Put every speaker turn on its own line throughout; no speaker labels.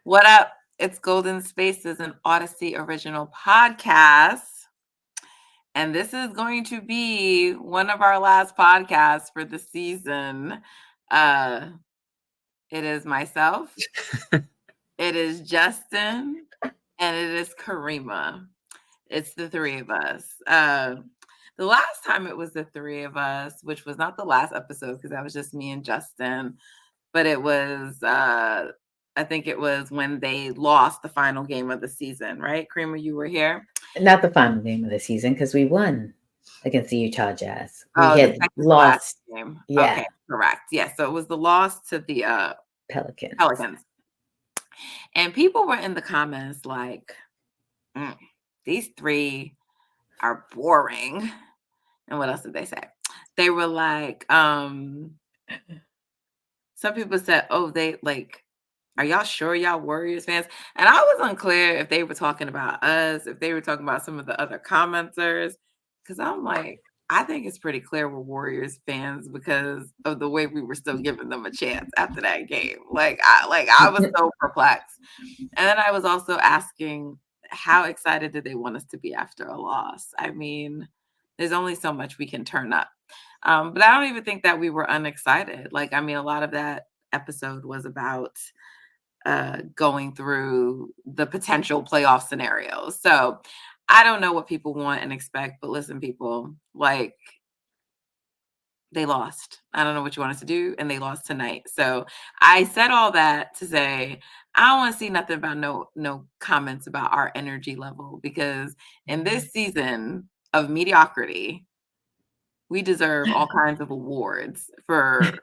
What up? It's Golden Spaces, an Odyssey original podcast. And this is going to be one of our last podcasts for the season. Uh, it is myself, it is Justin, and it is Kariemah. It's the three of us. The last time it was the three of us, which was not the last episode because that was just me and Justin, but it was I think it was when they lost the final game of the season, right? Kariemah, you were here.
Not the final game of the season because we won against the Utah Jazz. We
Oh, the
had
second to last
lost,
game.
yeah,
Okay, correct. Yeah, so it was the loss to the
Pelicans.
Pelicans. And people were in the comments like, "Mm, these three are boring." And what else did they say? They were like, some people said, "Oh, they like, are y'all sure y'all Warriors fans?" And I was unclear if they were talking about us, if they were talking about some of the other commenters, because I'm like, I think it's pretty clear we're Warriors fans because of the way we were still giving them a chance after that game. I was so perplexed. And then I was also asking, how excited did they want us to be after a loss? I mean, there's only so much we can turn up. But I don't even think that we were unexcited. Like, I mean, a lot of that episode was about going through the potential playoff scenarios. So I don't know what people want and expect, but listen, people, like, they lost. I don't know what you want us to do, and they lost tonight. So I said all that to say I don't want to see nothing about no comments about our energy level because in this season of mediocrity, we deserve all kinds of awards for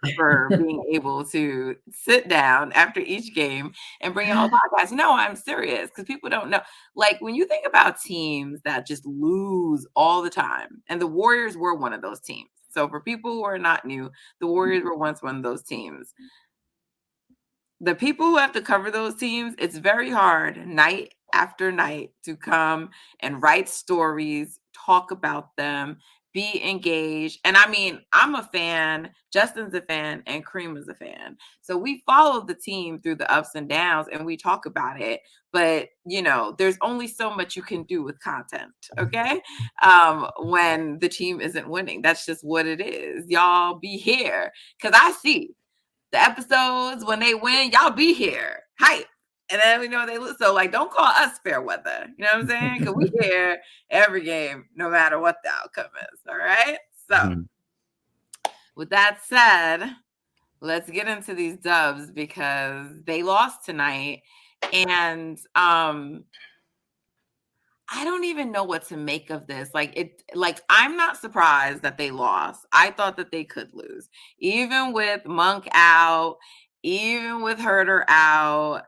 being able to sit down after each game and bring out a podcast. No, I'm serious because people don't know. Like when you think about teams that just lose all the time, and the Warriors were one of those teams. So for people who are not new, the Warriors were once one of those teams. The people who have to cover those teams, it's very hard night after night to come and write stories, talk about them, be engaged. And I mean, I'm a fan, Justin's a fan, and Kareem is a fan. So we follow the team through the ups and downs and we talk about it. But there's only so much you can do with content, okay? When the team isn't winning. That's just what it is. Y'all be here. Cause I see the episodes when they win, y'all be here, hype. And then we know they lose. So like, don't call us fair weather. You know what I'm saying? Because we here every game, no matter what the outcome is. All right. So
Mhm.
with that said, let's get into these dubs because they lost tonight, and I don't even know what to make of this. Like I'm not surprised that they lost. I thought that they could lose. Even with Monk out, even with Herder out,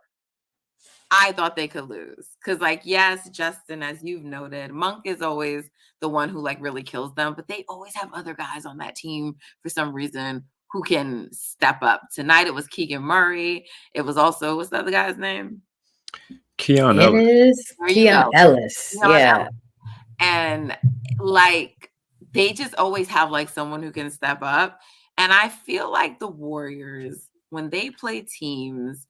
I thought they could lose. Cause like, yes, Justin, as you've noted, Monk is always the one who like really kills them, but they always have other guys on that team for some reason who can step up. Tonight it was Keegan Murray. It was also, what's the other guy's name?
Keon
It
Ellis.
is
There you
Keon
go.
Ellis.
Keon
Yeah.
Ellis. And like they just always have like someone who can step up. And I feel like the Warriors, when they play teams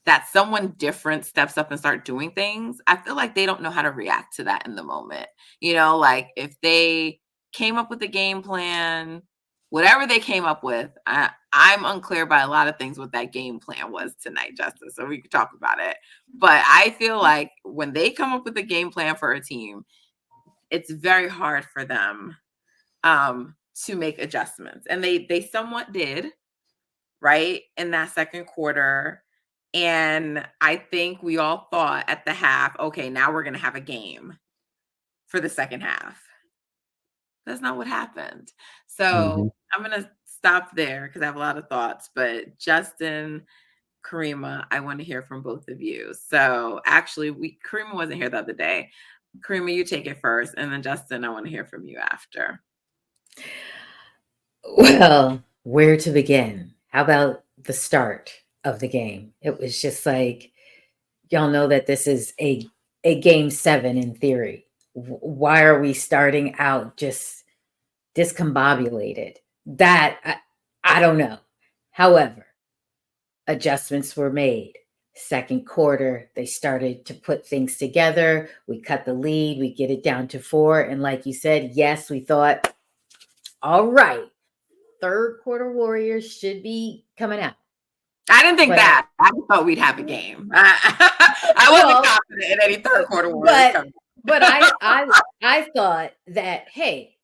that someone different steps up and start doing things, I feel like they don't know how to react to that in the moment. Like if they came up with a game plan, whatever they came up with, I'm unclear by a lot of things what that game plan was tonight, Justice. So we could talk about it. But I feel like when they come up with a game plan for a team, it's very hard for them to make adjustments. And they somewhat did, right, in that second quarter. And I think we all thought at the half, okay, now we're going to have a game for the second half. That's not what happened.
Mhm.
So I'm going to stop there because I have a lot of thoughts. But Justin, Kariemah, I want to hear from both of you. So actually, Kariemah wasn't here the other day. Kariemah, you take it first. And then Justin, I want to hear from you after.
Well, where to begin? How about the start of the game? It was just like, y'all know that this is a game 7 in theory. Why are we starting out just discombobulated? That I don't know. However, adjustments were made. Second quarter, they started to put things together. We cut the lead, we get it down to 4. And like you said, yes, we thought, all right, third quarter Warriors should be coming out.
I didn't think
But
that. I just thought we'd have a game. I wasn't confident in any third quarter Warriors coming.
But I thought that, hey,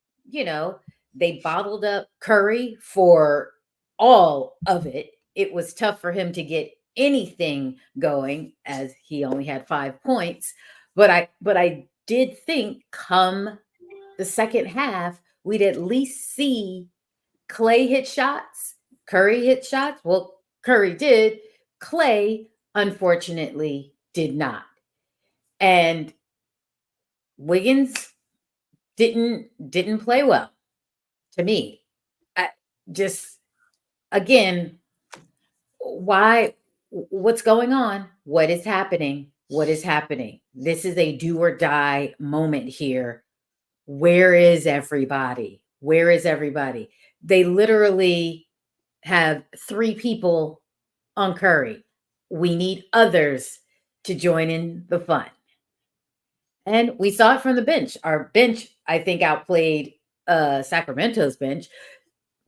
they bottled up Curry for all of it. It was tough for him to get anything going as he only had 5 points. But I did think come the second half, we'd at least see Clay hit shots, Curry hit shots. Well, Curry did. Clay, unfortunately, did not. And Wiggins didn't play well to me. I just again, what's going on? What is happening? What is happening? This is a do or die moment here. Where is everybody? Where is everybody? They literally have 3 people on Curry. We need others to join in the fun. And we saw it from the bench. Our bench, I think, outplayed Sacramento's bench.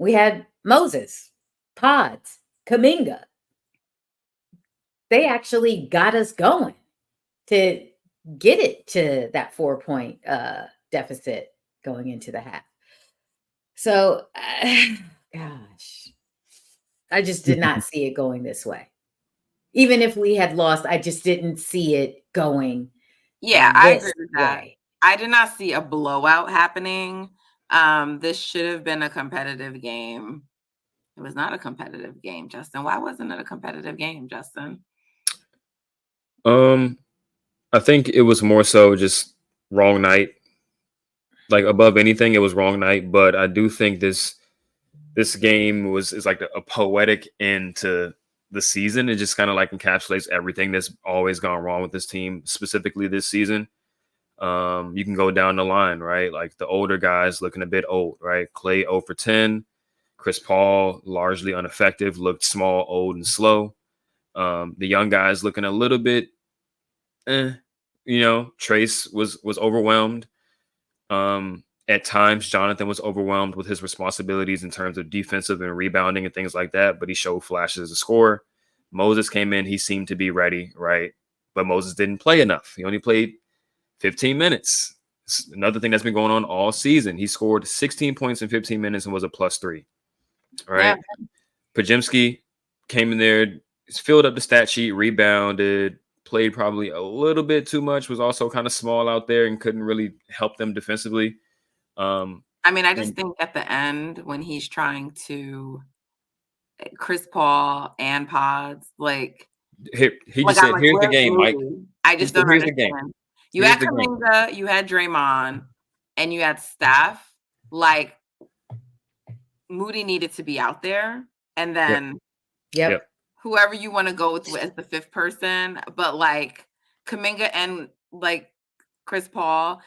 We had Moses, Pods, Kaminga. They actually got us going to get it to that 4-point deficit going into the half. So, gosh, I just did not see it going this way. Even if we had lost, I just didn't see it going.
Yeah, I agree with that. I did not see a blowout happening. This should have been a competitive game. It was not a competitive game, Justin. Why wasn't it a competitive game, Justin?
I think it was more so just wrong night. Like above anything, it was wrong night. But I do think this game is like a poetic end to the season. It just kind of like encapsulates everything that's always gone wrong with this team, specifically this season. You can go down the line, right? Like the older guys looking a bit old, right? Clay 0 for 10. Chris Paul, largely ineffective, looked small, old, and slow. The young guys looking a little bit, Trace was overwhelmed. At times, Jonathan was overwhelmed with his responsibilities in terms of defensive and rebounding and things like that, but he showed flashes as a scorer. Moses came in, he seemed to be ready, right? But Moses didn't play enough. He only played 15 minutes. It's another thing that's been going on all season. He scored 16 points in 15 minutes and was a +3. Right. Yeah. Podziemski came in there, filled up the stat sheet, rebounded, played probably a little bit too much, was also kind of small out there and couldn't really help them defensively.
I just think at the end when he's trying to Chris Paul and Pods, like
he just said, "Here's the game, Mike."
I just don't understand. You had Kaminga, you had Draymond, and you had Steph. Like Moody needed to be out there, and then whoever you want to go with as the 5th person, but like Kaminga and like Chris Paul.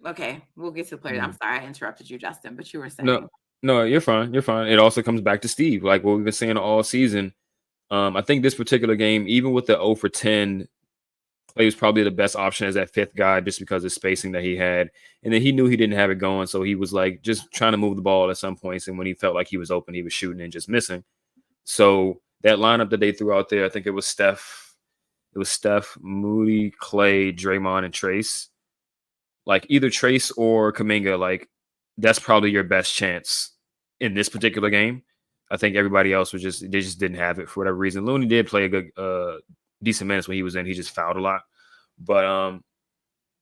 Okay, we'll get to the players. I'm sorry I interrupted you, Justin, but you were saying.
No, you're fine. You're fine. It also comes back to Steve, like what we've been saying all season. I think this particular game, even with the 0 for 10, Clay was probably the best option as that 5th guy just because of spacing that he had. And then he knew he didn't have it going, so he was like just trying to move the ball at some points. And when he felt like he was open, he was shooting and just missing. So that lineup that they threw out there, I think it was Steph, Moody, Clay, Draymond, and Trace. Like either Trace or Kaminga, like that's probably your best chance in this particular game. I think everybody else they just didn't have it for whatever reason. Looney did play a good, decent minutes when he was in. He just fouled a lot. But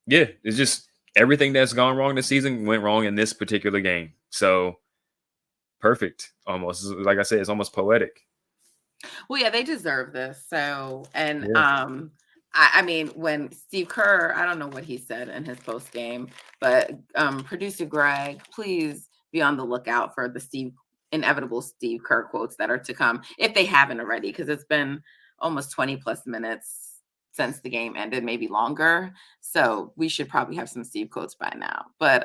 yeah, it's just everything that's gone wrong this season went wrong in this particular game. So perfect, almost. Like I said, it's almost poetic.
Well, yeah, they deserve this. So, and when Steve Kerr, I don't know what he said in his post game, but producer Greg, please be on the lookout for the inevitable Steve Kerr quotes that are to come, if they haven't already, because it's been almost 20 plus minutes since the game ended, maybe longer. So we should probably have some Steve quotes by now. But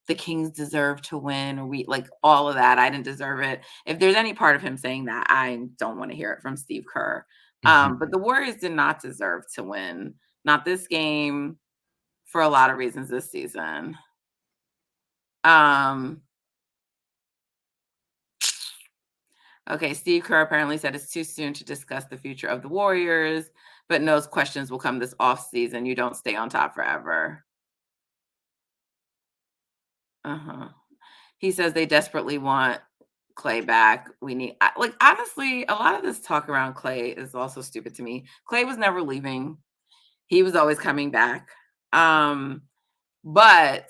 the Kings deserve to win, or we like all of that. I didn't deserve it. If there's any part of him saying that, I don't want to hear it from Steve Kerr. But the Warriors did not deserve to win. Not this game, for a lot of reasons this season. Okay, Steve Kerr apparently said it's too soon to discuss the future of the Warriors, but knows questions will come this offseason. You don't stay on top forever. He says they desperately want Clay back. We need, like, honestly, a lot of this talk around Clay is also stupid to me. Clay was never leaving. He was always coming back. But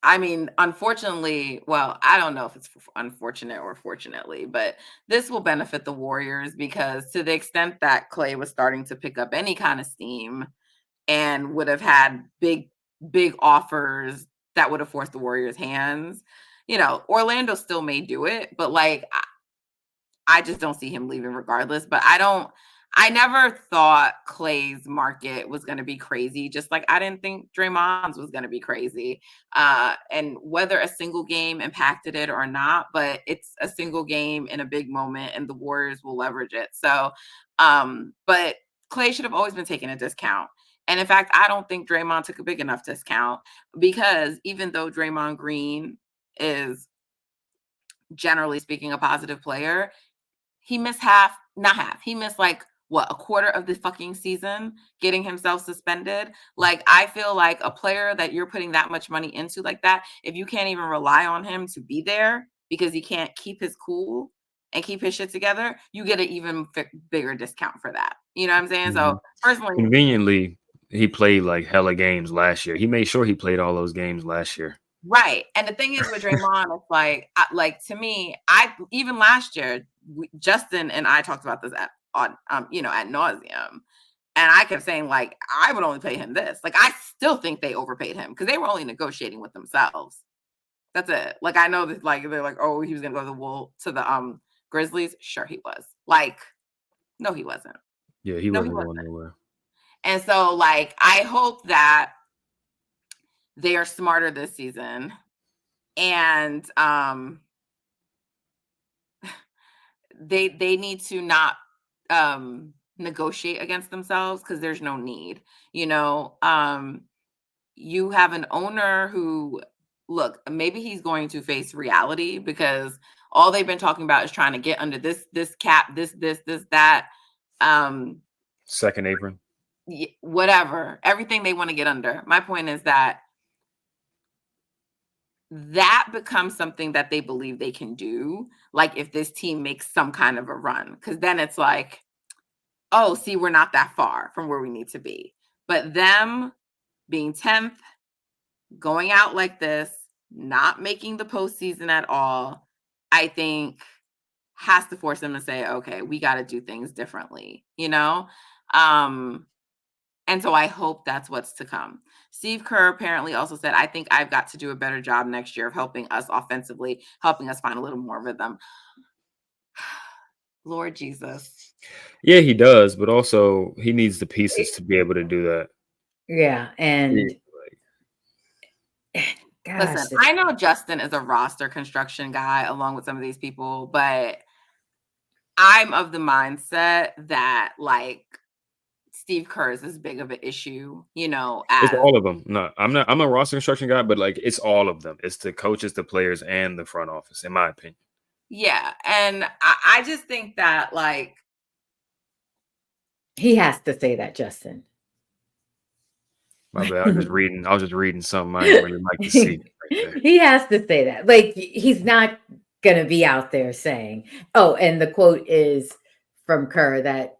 I mean, unfortunately, well, I don't know if it's unfortunate or fortunately, but this will benefit the Warriors because to the extent that Clay was starting to pick up any kind of steam and would have had big offers that would have forced the Warriors' hands, Orlando still may do it, but like I just don't see him leaving regardless. But I never thought Clay's market was going to be crazy, just like I didn't think Draymond's was going to be crazy. And whether a single game impacted it or not, but it's a single game in a big moment and the Warriors will leverage it. So, but Clay should have always been taking a discount. And in fact, I don't think Draymond took a big enough discount because even though Draymond Green is generally speaking a positive player, he missed he missed like what, a quarter of the fucking season getting himself suspended. Like, I feel like a player that you're putting that much money into like that, if you can't even rely on him to be there because he can't keep his cool and keep his shit together, you get an even bigger discount for that. You know what I'm saying? So personally,
conveniently, he played like hella games last year. He made sure he played all those games last year.
Right. And the thing is with Draymond, it's like to me, even last year, Justin and I talked about this at nauseum. And I kept saying, like, I would only pay him this. Like, I still think they overpaid him because they were only negotiating with themselves. That's it. Like, I know that, like, they're like, oh, he was gonna go to the Grizzlies. Sure, he was. Like, no, he wasn't.
Yeah, he wasn't going nowhere.
And so, like, I hope that they are smarter this season. And they need to not negotiate against themselves because there's no need. You have an owner who, look, maybe he's going to face reality because all they've been talking about is trying to get under this cap, this, that.
Second apron.
Whatever. Everything they want to get under. My point is that becomes something that they believe they can do. Like if this team makes some kind of a run, because then it's like, oh, see, we're not that far from where we need to be. But them being 10th, going out like this, not making the postseason at all, I think has to force them to say, okay, we got to do things differently, And so I hope that's what's to come. Steve Kerr apparently also said, I think I've got to do a better job next year of helping us offensively, helping us find a little more rhythm. Lord Jesus.
Yeah, he does, but also he needs the pieces to be able to do that.
Yeah, and
gosh, listen, I know Justin is a roster construction guy along with some of these people, but I'm of the mindset that like Steve Kerr is as big of an issue,
it's all of them. No, I'm a roster construction guy, but like it's all of them. It's the coaches, the players, and the front office, in my opinion.
Yeah, and I just think that like
he has to say that, Justin.
My bad. I was just reading something I didn't really like to see. Right,
he has to say that. Like he's not gonna be out there saying, "Oh," and the quote is from Kerr that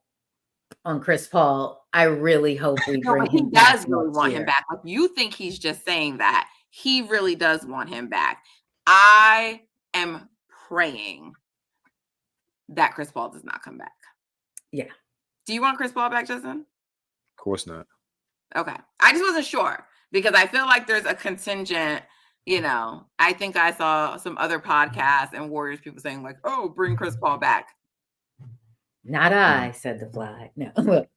on Chris Paul, I really hope we bring him back.
He does really want him back. Like you think he's just saying that. He really does want him back. I am praying that Chris Paul does not come back.
Yeah.
Do you want Chris Paul back, Justin?
Of course not.
Okay. I just wasn't sure because I feel like there's a contingent, I think I saw some other podcasts and Warriors people saying like, oh, bring Chris Paul back.
Not I, said the fly. No, look,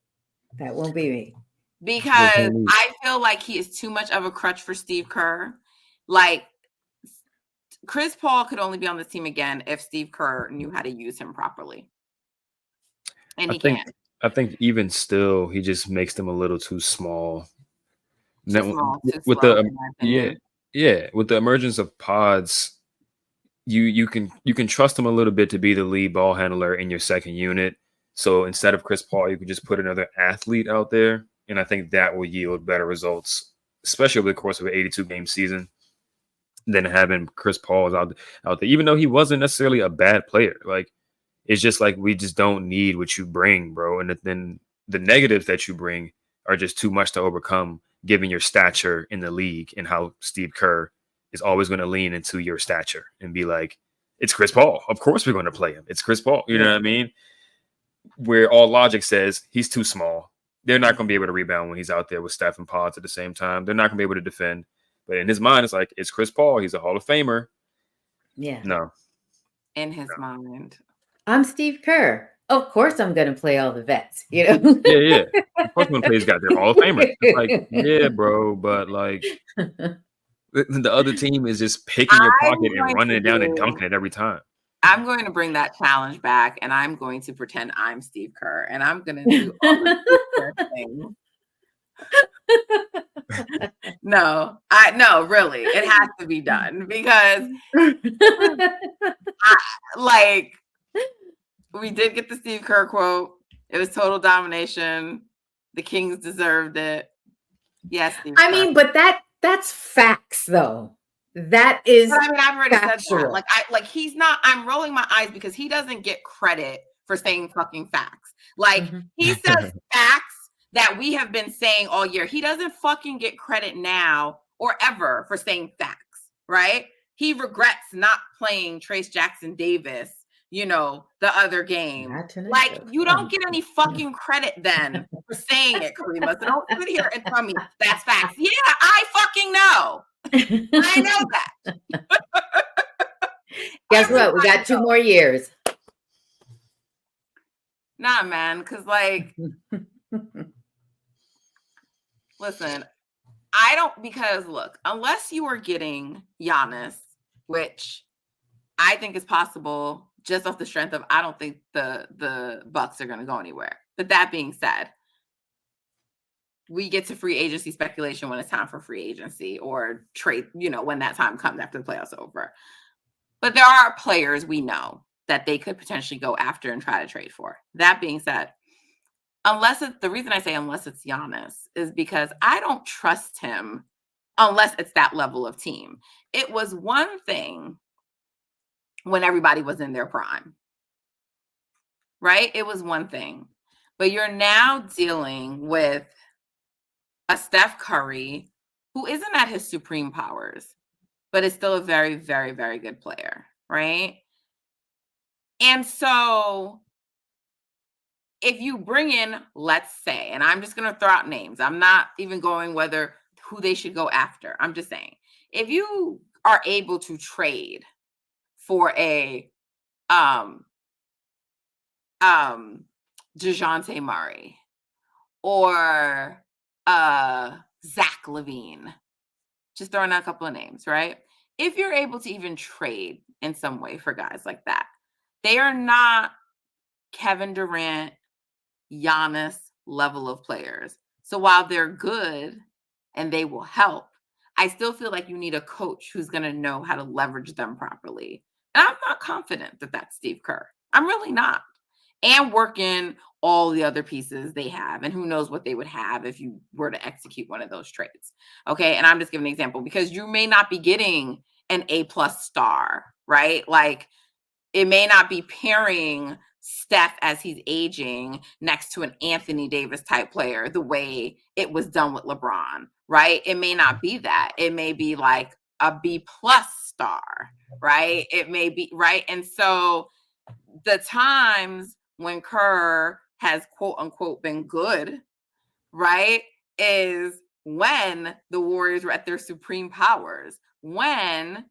that won't be me.
Because I feel like he is too much of a crutch for Steve Kerr. Like Chris Paul could only be on this team again if Steve Kerr knew how to use him properly. And
I
he
think
can't.
I think even still, he just makes them a little too small.
Too
Now,
small, too
with
slow,
the
in my
yeah,
opinion.
yeah, with the emergence of pods, you can trust him a little bit to be the lead ball handler in your second unit. So instead of Chris Paul, you could just put another athlete out there, and I think that will yield better results, especially over the course of an 82 game season, than having Chris Paul out there. Even though he wasn't necessarily a bad player, like it's just like we just don't need what you bring, bro. And then the negatives that you bring are just too much to overcome, given your stature in the league and how Steve Kerr is always going to lean into your stature and be like, it's Chris Paul. Of course we're going to play him. It's Chris Paul. You know what I mean? Where all logic says he's too small. They're not going to be able to rebound when he's out there with Steph and Pods at the same time. They're not going to be able to defend. But in his mind, it's like, it's Chris Paul. He's a Hall of Famer.
Yeah.
No.
In his mind.
I'm Steve Kerr. Of course I'm going to play all the vets,
Yeah. Of course, when players got their Hall of Famers. It's like, yeah, bro, but like the other team is just picking your pocket and running it down and dunking it every time.
I'm going to bring that challenge back, and I'm going to pretend I'm Steve Kerr, and I'm going to do all the Steve Kerr things. No, really, it has to be done because, like, we did get the Steve Kerr quote. It was total domination. The Kings deserved it. Yes, Steve Kerr.
I mean, but that's facts, though. That is.
But I mean, I've already
factual.
said that. He's not. I'm rolling my eyes because he doesn't get credit for saying fucking facts. Like he says facts that we have been saying all year. He doesn't fucking get credit now or ever for saying facts, right? He regrets not playing Trace Jackson Davis, the other game. Like, you don't get any fucking credit then for saying it, Kariemah. So don't sit here and tell me that's facts. Yeah, I fucking know. I know that.
Guess what? We got 2 more years.
Nah, man, because listen, look, unless you are getting Giannis, which I think is possible just off the strength of, I don't think the Bucks are going to go anywhere. But that being said, we get to free agency speculation when it's time for free agency or trade, when that time comes after the playoffs are over. But there are players we know that they could potentially go after and try to trade for. That being said, the reason I say unless it's Giannis is because I don't trust him unless it's that level of team. It was one thing when everybody was in their prime, right? It was one thing. But you're now dealing with a Steph Curry who isn't at his supreme powers, but is still a very, very, very good player, right? And so if you bring in, let's say, and I'm just going to throw out names. I'm not even going who they should go after. I'm just saying, if you are able to trade for a DeJounte Murray or Zach LaVine, just throwing out a couple of names, right? If you're able to even trade in some way for guys like that, they are not Kevin Durant, Giannis level of players. So while they're good and they will help, I still feel like you need a coach who's going to know how to leverage them properly. And I'm not confident that that's Steve Kerr. I'm really not. And working all the other pieces they have, and who knows what they would have if you were to execute one of those trades. Okay. And I'm just giving an example because you may not be getting an A+ star, right? Like, it may not be pairing Steph as he's aging next to an Anthony Davis type player the way it was done with LeBron, right? It may not be that. It may be like a B+ star, right? It may be, right? And so the times when Kerr has quote unquote been good, right, is when the Warriors were at their supreme powers, when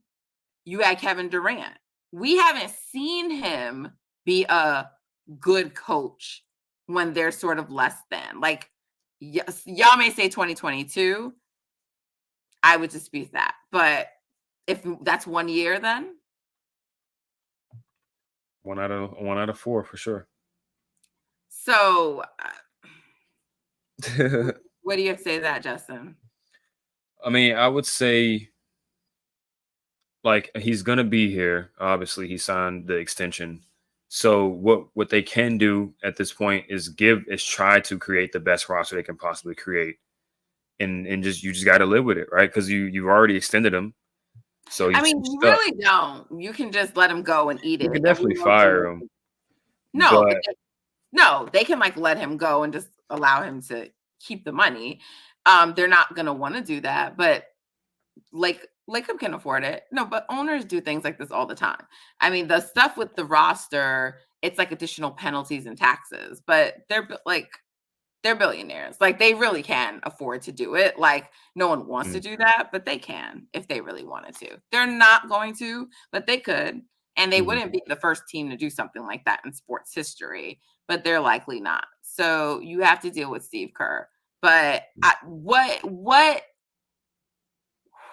you had Kevin Durant. We haven't seen him be a good coach when they're sort of less than. Like, yes, y'all may say 2022. I would dispute that. But If that's 1 year, then
1 out of 4 for sure.
so what do you have to say to that, Justin?
I mean, I would say like he's gonna be here. Obviously, he signed the extension. So what they can do at this point is try to create the best roster they can possibly create, and just you just got to live with it, right? Because you've already extended him, so
I
you're
mean, you
stuck.
really don't. You can just let him go and eat
You
it.
can
And we
definitely
know
fire
Joe.
him,
No,
but
no, they can like let him go and just allow him to keep the money. They're not gonna want to do that, but like Lakem can afford it. No, but owners do things like this all the time. I mean, the stuff with the roster, it's like additional penalties and taxes, but they're billionaires. Like they really can afford to do it. Like no one wants to do that, but they can if they really wanted to. They're not going to, but they could. And they wouldn't be the first team to do something like that in sports history, but they're likely not. So you have to deal with Steve Kerr. But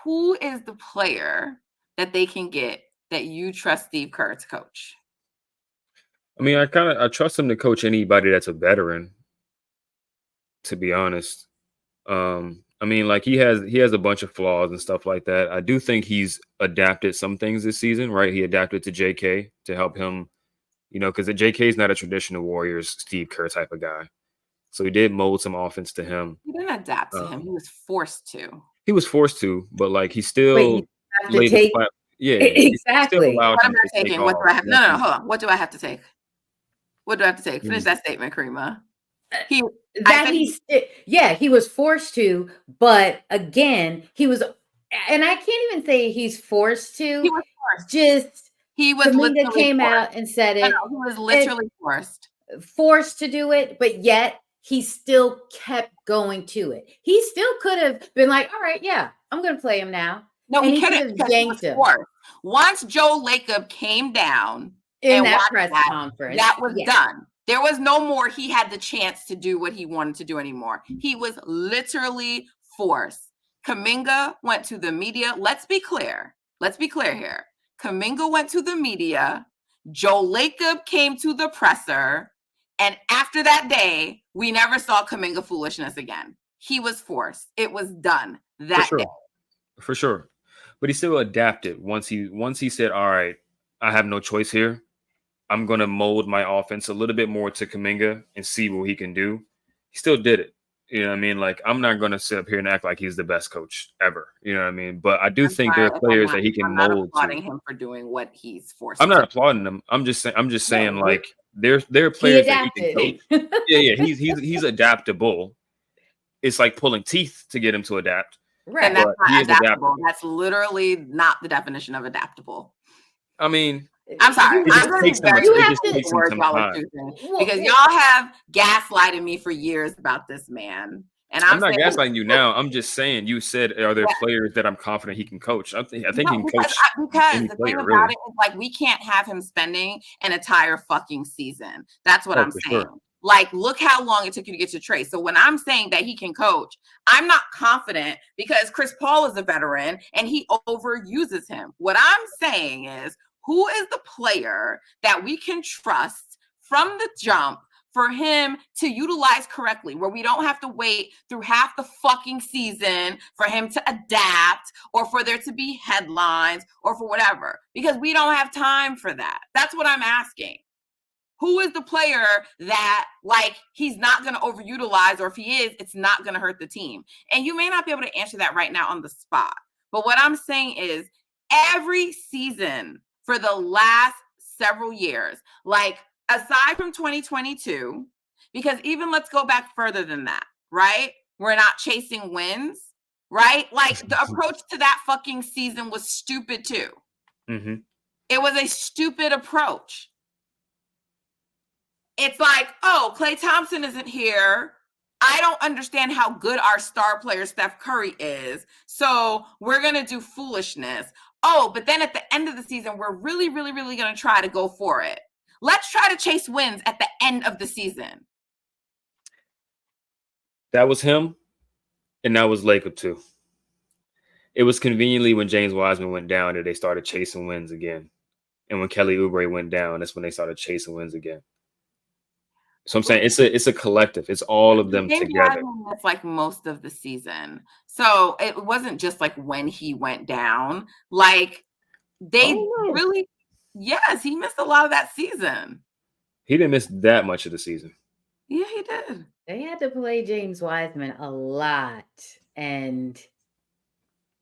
who is the player that they can get that you trust Steve Kerr to coach?
I mean, I trust him to coach anybody that's a veteran. To be honest, I mean, like he has a bunch of flaws and stuff like that. I do think he's adapted some things this season, right? He adapted to JK to help him, because JK is not a traditional Warriors Steve Kerr type of guy. So he did mold some offense to him.
He didn't adapt to him.
Um,
He was forced to.
he was forced to, but like he
Wait, you
still
have to
laid the
take
plat. Yeah, he still
exactly.
allowed
What am
him
I
to take
taking? What
off.
do I have? No,
Once
no, no,
he,
hold on. What do I have to take? What do I have to take?
he
Finish
was,
that statement, Kariemah. He, I
That
said
he was forced to, but again, he was, and I can't even say he's forced
he
to.
was forced.
Just
He was
Kaminga
literally
came
forced.
out and said
No,
it,
no, he was
and
literally forced.
forced to do it, but yet he still kept going to it. He still could have been like, "All right, yeah, I'm going to play him now,"
No,
and
he
he could
couldn't
have
because he was
yanked him
forced. Once Joe Lacob came down
in
and
that
watched
press
that,
conference.
that was
Yeah,
done. There was no more. He had the chance to do what he wanted to do anymore. He was literally forced. Kaminga went to the media. Let's be clear. Let's be clear here. Kaminga went to the media. Joe Lacob came to the presser. And after that day, we never saw Kaminga foolishness again. He was forced. It was done
for
that day.
sure, for sure. But he still adapted once he said, "All right, I have no choice here. I'm going to mold my offense a little bit more to Kaminga and see what he can do." He still did it. You know what I mean? Like, I'm not going to sit up here and act like he's the best coach ever. You know what I mean? But I do
I'm
think there
sorry
are
if I'm
players
not
that he can
I'm not
mold to.
applauding him for doing what he's
I'm
forced
not
to.
applauding him. I'm just saying
no,
like there are
he
players that he can coach.
adapted.
Yeah, yeah. He's adaptable. It's like pulling teeth to get him to adapt,
Then that's
Right.
but he
not
is
adaptable.
adaptable.
That's literally not the definition of adaptable.
I mean,
I'm sorry.
You
it
I'm
just
going to be
takes him.
very
you
It
have
just
careful with
to
the
takes him
words
some
y'all are
time.
choosing
well,
because y'all have gaslighted me for years about this man. And
I'm
I'm
not
saying,
gaslighting you now. I'm just saying you said, are there
yeah,
players that I'm confident he can coach? I think he
no,
can coach
because
any
the thing
player
about
really.
it is like we can't have him spending an entire fucking season. That's what
Oh,
I'm
for
saying.
sure.
Like, look how long it took you to get your trade. So when I'm saying that he can coach, I'm not confident because Chris Paul is a veteran and he overuses him. What I'm saying is, who is the player that we can trust from the jump for him to utilize correctly, where we don't have to wait through half the fucking season for him to adapt or for there to be headlines or for whatever, because we don't have time for that. That's what I'm asking. Who is the player that like he's not going to overutilize, or if he is, it's not going to hurt the team? And you may not be able to answer that right now on the spot. But what I'm saying is every season for the last several years, like aside from 2022, because even let's go back further than that, right? We're not chasing wins, right? Like the approach to that fucking season was stupid too.
Hmm.
It was a stupid approach. It's like, oh, Klay Thompson isn't here. I don't understand how good our star player Steph Curry is. So we're going to do foolishness. Oh, but then at the end of the season, we're really, really, really going to try to go for it. Let's try to chase wins at the end of the season.
That was him, and that was Lacob too. It was conveniently when James Wiseman went down that they started chasing wins again. And when Kelly Oubre went down, that's when they started chasing wins again. So I'm saying it's a collective. It's all of them
James
together.
Wiseman missed like most of the season. So it wasn't just like when he went down. Like they
Oh, no.
really, yes, he missed a lot of that season.
He didn't miss that much of the season.
Yeah, he did.
They had to play James Wiseman a lot, and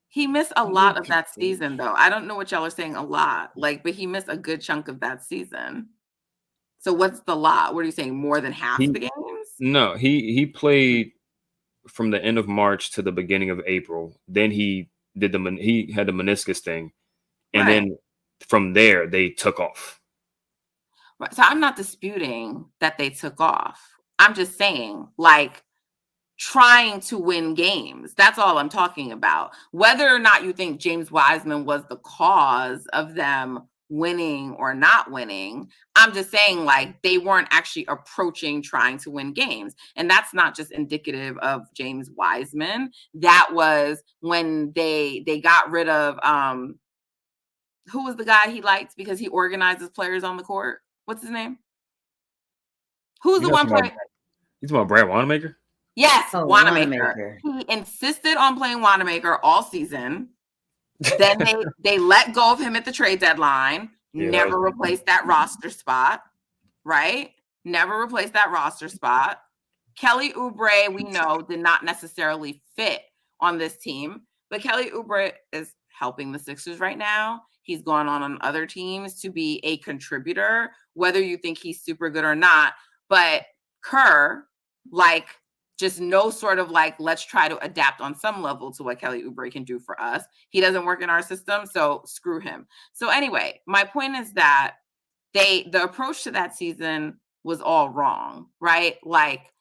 he missed a lot of that season, though. I don't know what y'all are saying a lot, like, but he missed a good chunk of that season. So what's the lot? What are you saying? More than half the games?
No, he played from the end of March to the beginning of April. Then he had the meniscus thing, and then from there they took off.
Right. So I'm not disputing that they took off. I'm just saying, like, trying to win games. That's all I'm talking about. Whether or not you think James Wiseman was the cause of them winning or not winning, I'm just saying, like, they weren't actually approaching trying to win games. And that's not just indicative of James Wiseman. That was when they got rid of who was the guy he liked because he organizes players on the court? What's his name? Who's the one player?
You talking about Brad Wanamaker?
Yes,
Wanamaker.
Wanamaker. He insisted on playing Wanamaker all season. Then they let go of him at the trade deadline.
Yeah,
never replaced that roster spot, right? Never replaced that roster spot. Kelly Oubre, we know, did not necessarily fit on this team, but Kelly Oubre is helping the Sixers right now. He's gone on other teams to be a contributor, whether you think he's super good or not. But Kerr, like, just no sort of like, let's try to adapt on some level to what Kelly Oubre can do for us. He doesn't work in our system, so screw him. So anyway, my point is that the approach to that season was all wrong, right? Like,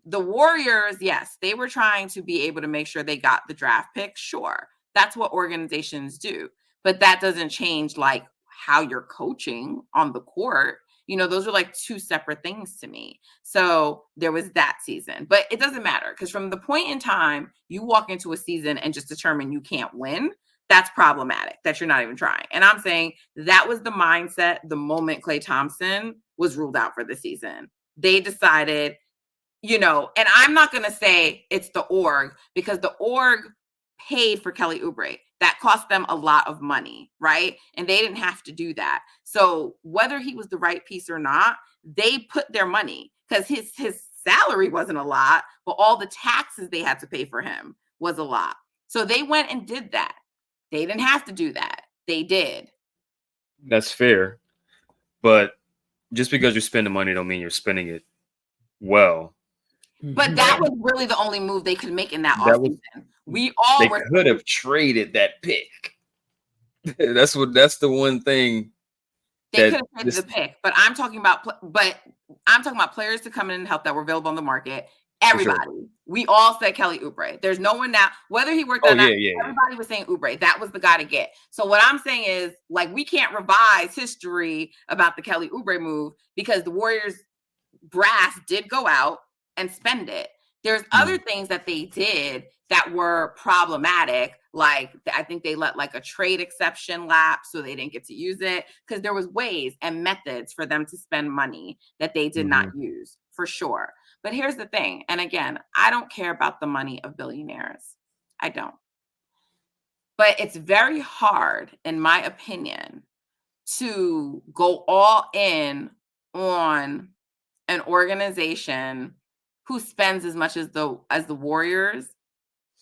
the Warriors, yes, they were trying to be able to make sure they got the draft pick. Sure, that's what organizations do. But that doesn't change like how you're coaching on the court. You know, those are like two separate things to me. So there was that season, but it doesn't matter because from the point in time you walk into a season and just determine you can't win, that's problematic that you're not even trying. And I'm saying that was the mindset the moment Klay Thompson was ruled out for the season. They decided, you know, and I'm not going to say it's the org because the org paid for Kelly Oubre. That cost them a lot of money, right? And they didn't have to do that. So whether he was the right piece or not, they put their money because his salary wasn't a lot, but all the taxes they had to pay for him was a lot. So they went and did that. They didn't have to do that. They did.
That's fair. But just because you're spending money don't mean you're spending it well.
But that was really the only move they could make in that offseason.
They could have traded that pick. That's the one thing.
They could have traded the pick, but I'm talking about players to come in and help that were available on the market. Everybody. Sure. We all said Kelly Oubre. There's no one now, whether he worked out, everybody was saying Oubre. That was the guy to get. So what I'm saying is, like, we can't revise history about the Kelly Oubre move because the Warriors brass did go out and spend it. There's other things that they did that were problematic. Like, I think they let like a trade exception lapse, so they didn't get to use it because there was ways and methods for them to spend money that they did not use, for sure. But here's the thing. And again, I don't care about the money of billionaires. I don't. But it's very hard, in my opinion, to go all in on an organization who spends as much as the Warriors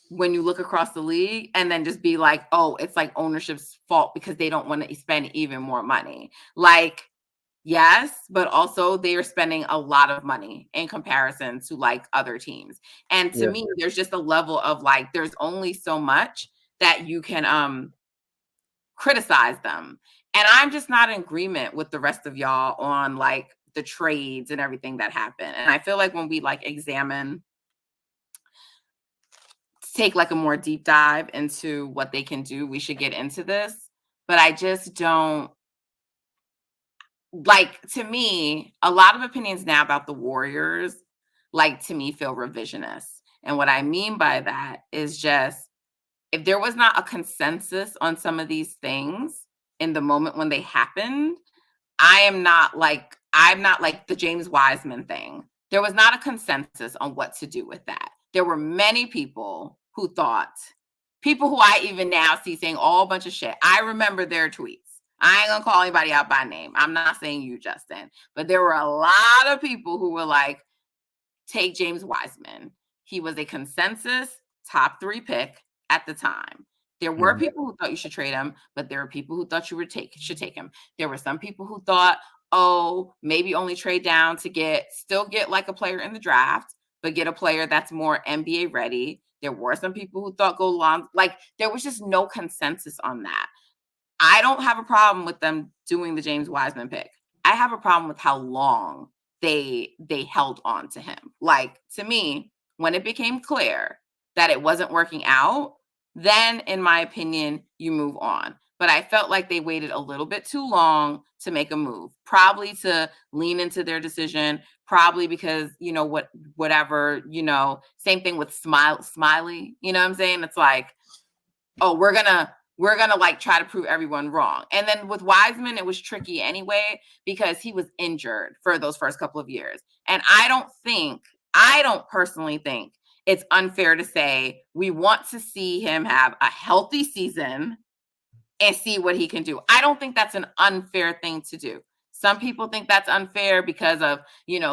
when you look across the league and then just be like, oh, it's like ownership's fault because they don't want to spend even more money. Like, yes, but also they are spending a lot of money in comparison to like other teams. And to me, there's just a level of like, there's only so much that you can criticize them. And I'm just not in agreement with the rest of y'all on like the trades and everything that happened. And I feel like when we like take like a more deep dive into what they can do, we should get into this. But I just don't like, to me, a lot of opinions now about the Warriors, like, to me, feel revisionist. And what I mean by that is just if there was not a consensus on some of these things in the moment when they happened, I'm not like the James Wiseman thing. There was not a consensus on what to do with that. There were many people who I even now see saying all bunch of shit. I remember their tweets. I ain't gonna call anybody out by name. I'm not saying you, Justin, but there were a lot of people who were like, take James Wiseman. He was a consensus top 3 pick at the time. There were people who thought you should trade him, but there were people who thought you should take him. There were some people who thought, oh, maybe only trade down to still get like a player in the draft, but get a player that's more NBA ready. There were some people who thought go long. Like, there was just no consensus on that. I don't have a problem with them doing the James Wiseman pick. I have a problem with how long they held on to him. Like, to me, when it became clear that it wasn't working out, then in my opinion, you move on. But I felt like they waited a little bit too long to make a move, probably to lean into their decision, probably because, whatever, same thing with Smiley, you know what I'm saying? It's like, oh, we're gonna like try to prove everyone wrong. And then with Wiseman, it was tricky anyway, because he was injured for those first couple of years. And I don't personally think it's unfair to say we want to see him have a healthy season and see what he can do. I don't think that's an unfair thing to do. Some people think that's unfair because of,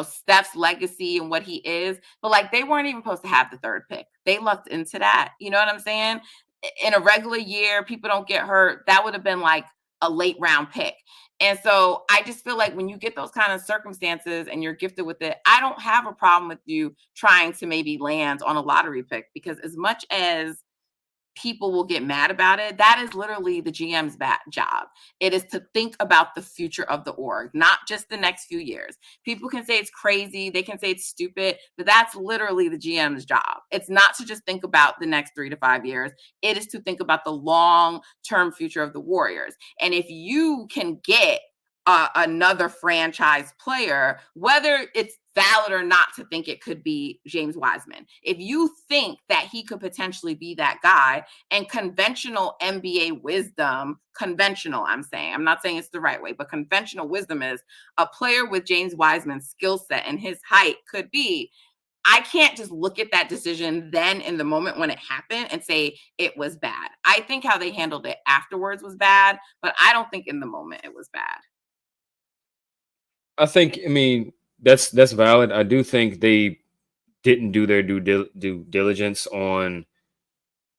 Steph's legacy and what he is. But like, they weren't even supposed to have the 3rd pick. They lucked into that. You know what I'm saying? In a regular year, people don't get hurt. That would have been like a late round pick. And so I just feel like when you get those kind of circumstances and you're gifted with it, I don't have a problem with you trying to maybe land on a lottery pick, because as much as people will get mad about it, that is literally the GM's job. It is to think about the future of the org, not just the next few years. People can say it's crazy, they can say it's stupid, but that's literally the GM's job. It's not to just think about the next 3 to 5 years. It is to think about the long-term future of the Warriors. And if you can get another franchise player, whether it's valid or not to think it could be James Wiseman, if you think that he could potentially be that guy, and conventional NBA wisdom, I'm not saying it's the right way, but conventional wisdom is a player with James Wiseman's skill set and his height could be, I can't just look at that decision then in the moment when it happened and say it was bad. I think how they handled it afterwards was bad, but I don't think in the moment it was bad.
I mean, that's valid. I do think they didn't do their due diligence on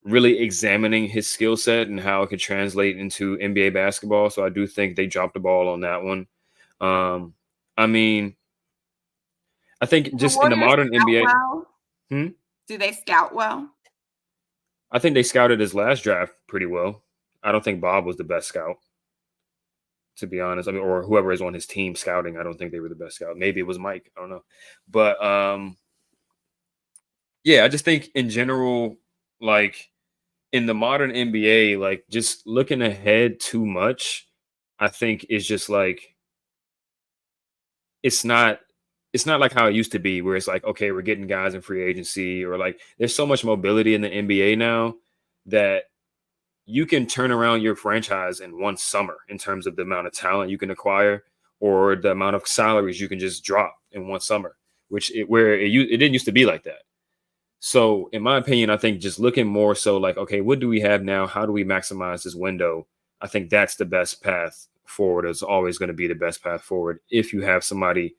really examining his skill set and how it could translate into NBA basketball. So I do think they dropped the ball on that one. I mean, I think
Do the
just in the
Warriors
modern
scout
NBA,
well?
hmm?
Do they scout well?
I think they scouted his last draft pretty well. I don't think Bob was the best scout, to be honest. I mean, or whoever is on his team scouting, I don't think they were the best scout. Maybe it was Mike. I don't know. But yeah, I just think in general, like in the modern NBA, like just looking ahead too much, I think is just like it's not it's not like how it used to be, where it's like, okay, we're getting guys in free agency, or like there's so much mobility in the NBA now that you can turn around your franchise in one summer in terms of the amount of talent you can acquire, or the amount of salaries you can just drop in one summer, where it didn't used to be like that. So in my opinion, I think just looking more so like, okay, what do we have now? How do we maximize this window? I think that's the best path forward. Is always going to be the best path forward if you have somebody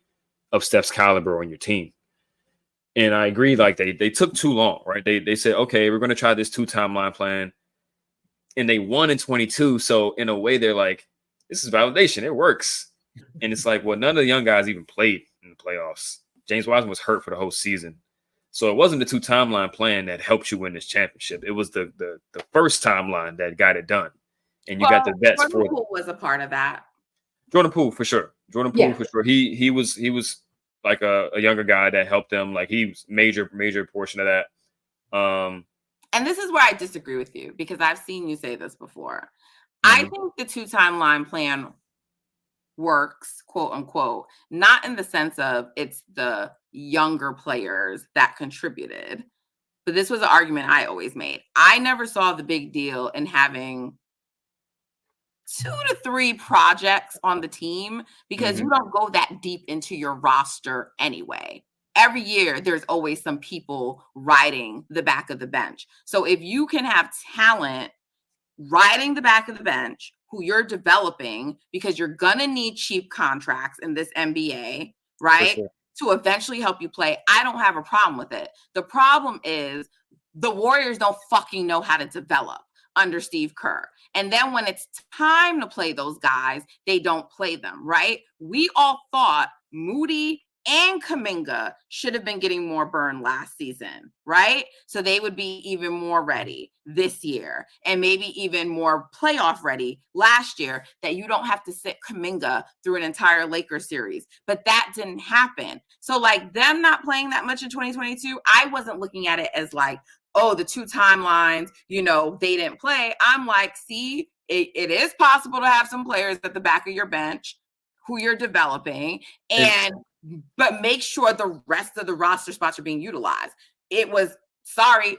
of Steph's caliber on your team. And I agree, like they took too long, right? They said, okay, we're going to try this 2 timeline plan, and they won in 22. So in a way, they're like, this is validation. It works. And it's like, well, none of the young guys even played in the playoffs. James Wiseman was hurt for the whole season. So it wasn't the 2 timeline plan that helped you win this championship. It was the first timeline that got it done. And you got the vets
Jordan
for
Poole was a part of that.
Jordan Poole for sure. Jordan Poole
Yeah.
for sure. He was like a younger guy that helped them. Like he was major portion of that.
And this is where I disagree with you, because I've seen you say this before. I think the 2 timeline plan works, quote unquote, not in the sense of it's the younger players that contributed. but this was an argument I always made. I never saw the big deal in having 2 to 3 projects on the team because you don't go that deep into your roster anyway. Every year, there's always some people riding the back of the bench. So if you can have talent riding the back of the bench who you're developing because you're going to need cheap contracts in this NBA, right?
sure.
To eventually help you play. I don't have a problem with it. The problem is the Warriors don't fucking know how to develop under Steve Kerr. And then when it's time to play those guys, they don't play them, right? We all thought Moody and Kariemah should have been getting more burn last season, right? So they would be even more ready this year and maybe even more playoff ready last year, that you don't have to sit Kariemah through an entire Lakers series. But that didn't happen. So like them not playing that much in 2022, I wasn't looking at it as like, oh, the 2 timelines, they didn't play. I'm like, see, it is possible to have some players at the back of your bench who you're developing, but make sure the rest of the roster spots are being utilized. It was,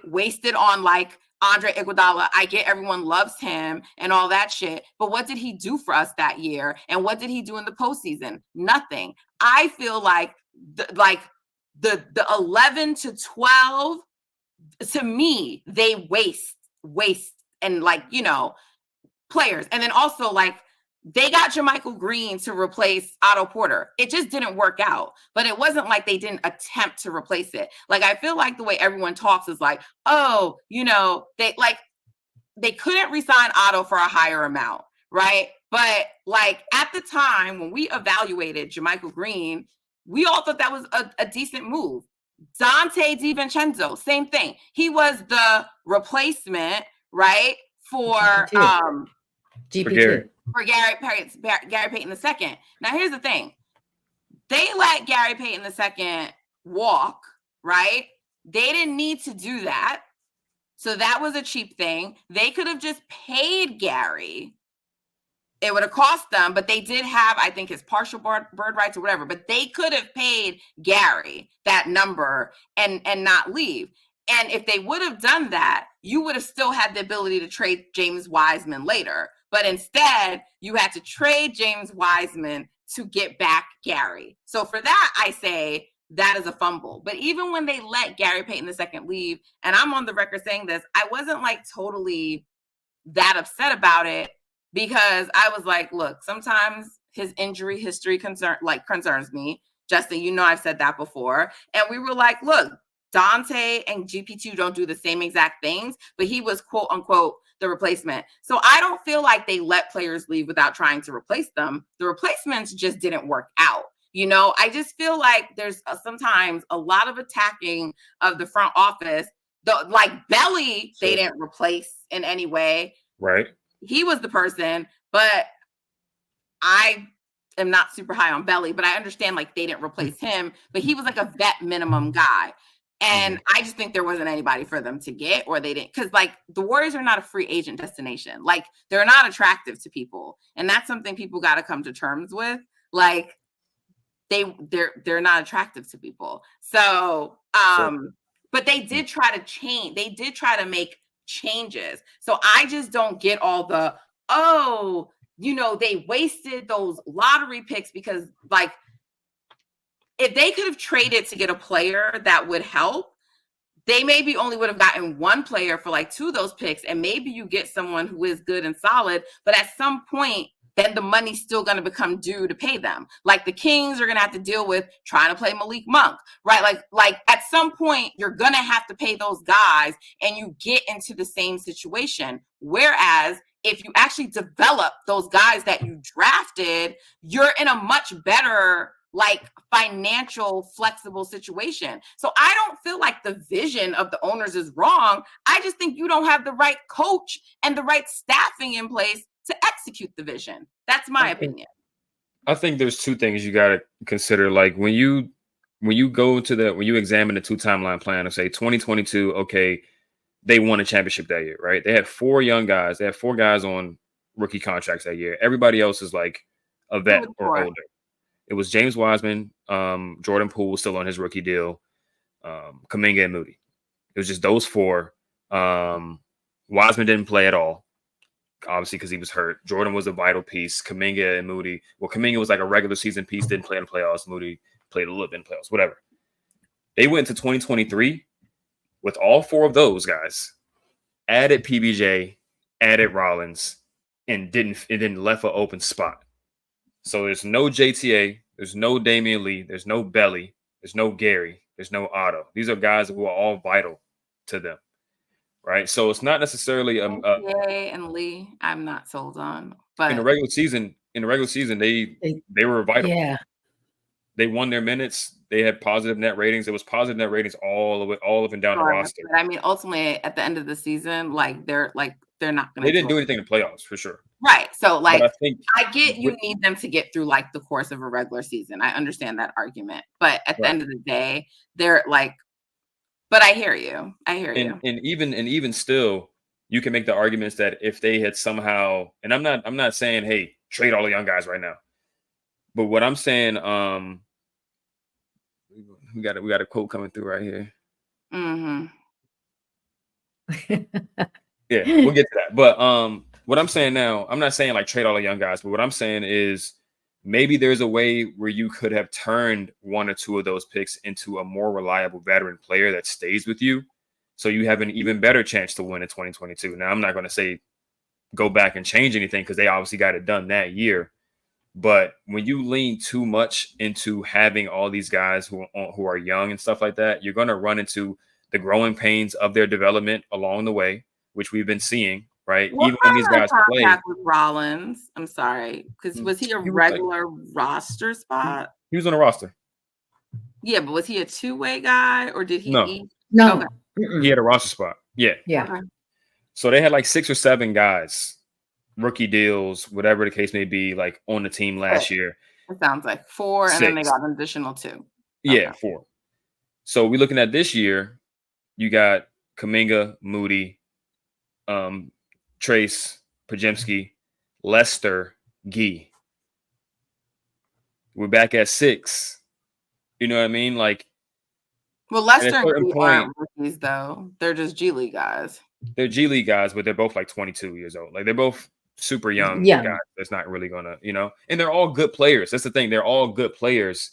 wasted on like Andre Iguodala. I get everyone loves him and all that shit, but what did he do for us that year? And what did he do in the postseason? Nothing. I feel like the 11 to 12, to me, they waste and players. And then also they got JaMychal Green to replace Otto Porter. It just didn't work out, but it wasn't like they didn't attempt to replace it. Like, I feel like the way everyone talks is like, oh, they couldn't resign Otto for a higher amount, right? But at the time when we evaluated JaMychal Green, we all thought that was a decent move. Dante DiVincenzo, same thing. He was the replacement, right, for
GP2.
For Gary Payton II. Now, here's the thing. They let Gary Payton II walk, right? They didn't need to do that. So that was a cheap thing. They could have just paid Gary. It would have cost them, but they did have, I think, his partial bird rights or whatever. But they could have paid Gary that number and not leave. And if they would have done that, you would have still had the ability to trade James Wiseman later. But instead, you had to trade James Wiseman to get back Gary. So for that, I say that is a fumble. But even when they let Gary Payton II leave, and I'm on the record saying this, I wasn't totally that upset about it, because I was like, look, sometimes his injury history concerns me. Justin, I've said that before. And we were like, look, Dante and GP2 don't do the same exact things, but he was quote unquote the replacement. So I don't feel like they let players leave without trying to replace them. The replacements just didn't work out. I just feel like there's sometimes a lot of attacking of the front office. Belly, they didn't replace in any way.
Right.
He was the person, but I am not super high on Belly, but I understand they didn't replace him, but he was a vet minimum guy. And I just think there wasn't anybody for them to get, or they didn't, because the Warriors are not a free agent destination. They're not attractive to people. And that's something people got to come to terms with. They're not attractive to people. So, but they did try to change. They did try to make changes. So I just don't get all the, they wasted those lottery picks, because if they could have traded to get a player that would help, they maybe only would have gotten one player for 2 of those picks, and maybe you get someone who is good and solid, but at some point, then the money's still going to become due to pay them. The Kings are going to have to deal with trying to play Malik Monk, right? At some point, you're going to have to pay those guys, and you get into the same situation. Whereas if you actually develop those guys that you drafted, you're in a much better financial flexible situation. So I don't feel like the vision of the owners is wrong. I just think you don't have the right coach and the right staffing in place to execute the vision. That's my opinion.
I think there's 2 things you got to consider. When you examine the 2 timeline plan and say 2022, okay, they won a championship that year, right? They had 4 young guys. They had 4 guys on rookie contracts that year. Everybody else is a vet or older. It was James Wiseman, Jordan Poole was still on his rookie deal, Kariemah and Moody. It was just those four. Wiseman didn't play at all, obviously because he was hurt. Jordan was a vital piece. Kariemah and Moody. Well, Kariemah was like a regular season piece, didn't play in the playoffs. Moody played a little bit in the playoffs, whatever. They went to 2023 with all four of those guys, added PBJ, added Rollins, and didn't left an open spot. So there's no JTA, there's no Damian Lee, there's no Belly, there's no Gary, there's no Otto. These are guys who are all vital to them, right? So it's not necessarily
JTA and Lee, I'm not sold on. But
in the regular season. In the regular season, they were vital.
Yeah.
They won their minutes. They had positive net ratings. It was positive net ratings all up and down the roster.
But I mean, ultimately, at the end of the season, like they're not going to.
They didn't do anything in the playoffs for sure.
Right. So, like,
I
get you need them to get through like the course of a regular season. I understand that argument, but at the end of the day, they're like. But I hear you.
And even still, you can make the arguments that if they had somehow, and I'm not saying, hey, trade all the young guys right now. But what I'm saying, we got a quote coming through right here.
Mm-hmm.
Yeah, we'll get to that. But what I'm saying now, I'm not saying like trade all the young guys, but what I'm saying is maybe there's a way where you could have turned one or two of those picks into a more reliable veteran player that stays with you, so you have an even better chance to win in 2022. Now, I'm not going to say go back and change anything because they obviously got it done that year. But when you lean too much into having all these guys who are young and stuff like that, you're going to run into the growing pains of their development along the way, which we've been seeing, right?
What
Even when these guys play.
With Rollins, I'm sorry, because was he a regular roster spot?
He was on the roster.
Yeah, but was he a two-way guy or did he?
No,
okay.
He had a roster spot. Yeah.
Okay.
So they had like 6 or 7 guys, rookie deals, whatever the case may be, like on the team last year.
It sounds like 4, 6. And then they got an additional 2.
Yeah, 4. So we're looking at this year. You got Kariemah, Moody, Trace, Pajemski, Lester, Gee. We're back at 6. You know what I mean? Like,
well, Lester and Gee aren't rookies though. They're just G League guys.
They're G League guys, but they're both like 22 years old. Like they're both super young guys. That's not really gonna, and they're all good players. That's the thing. They're all good players.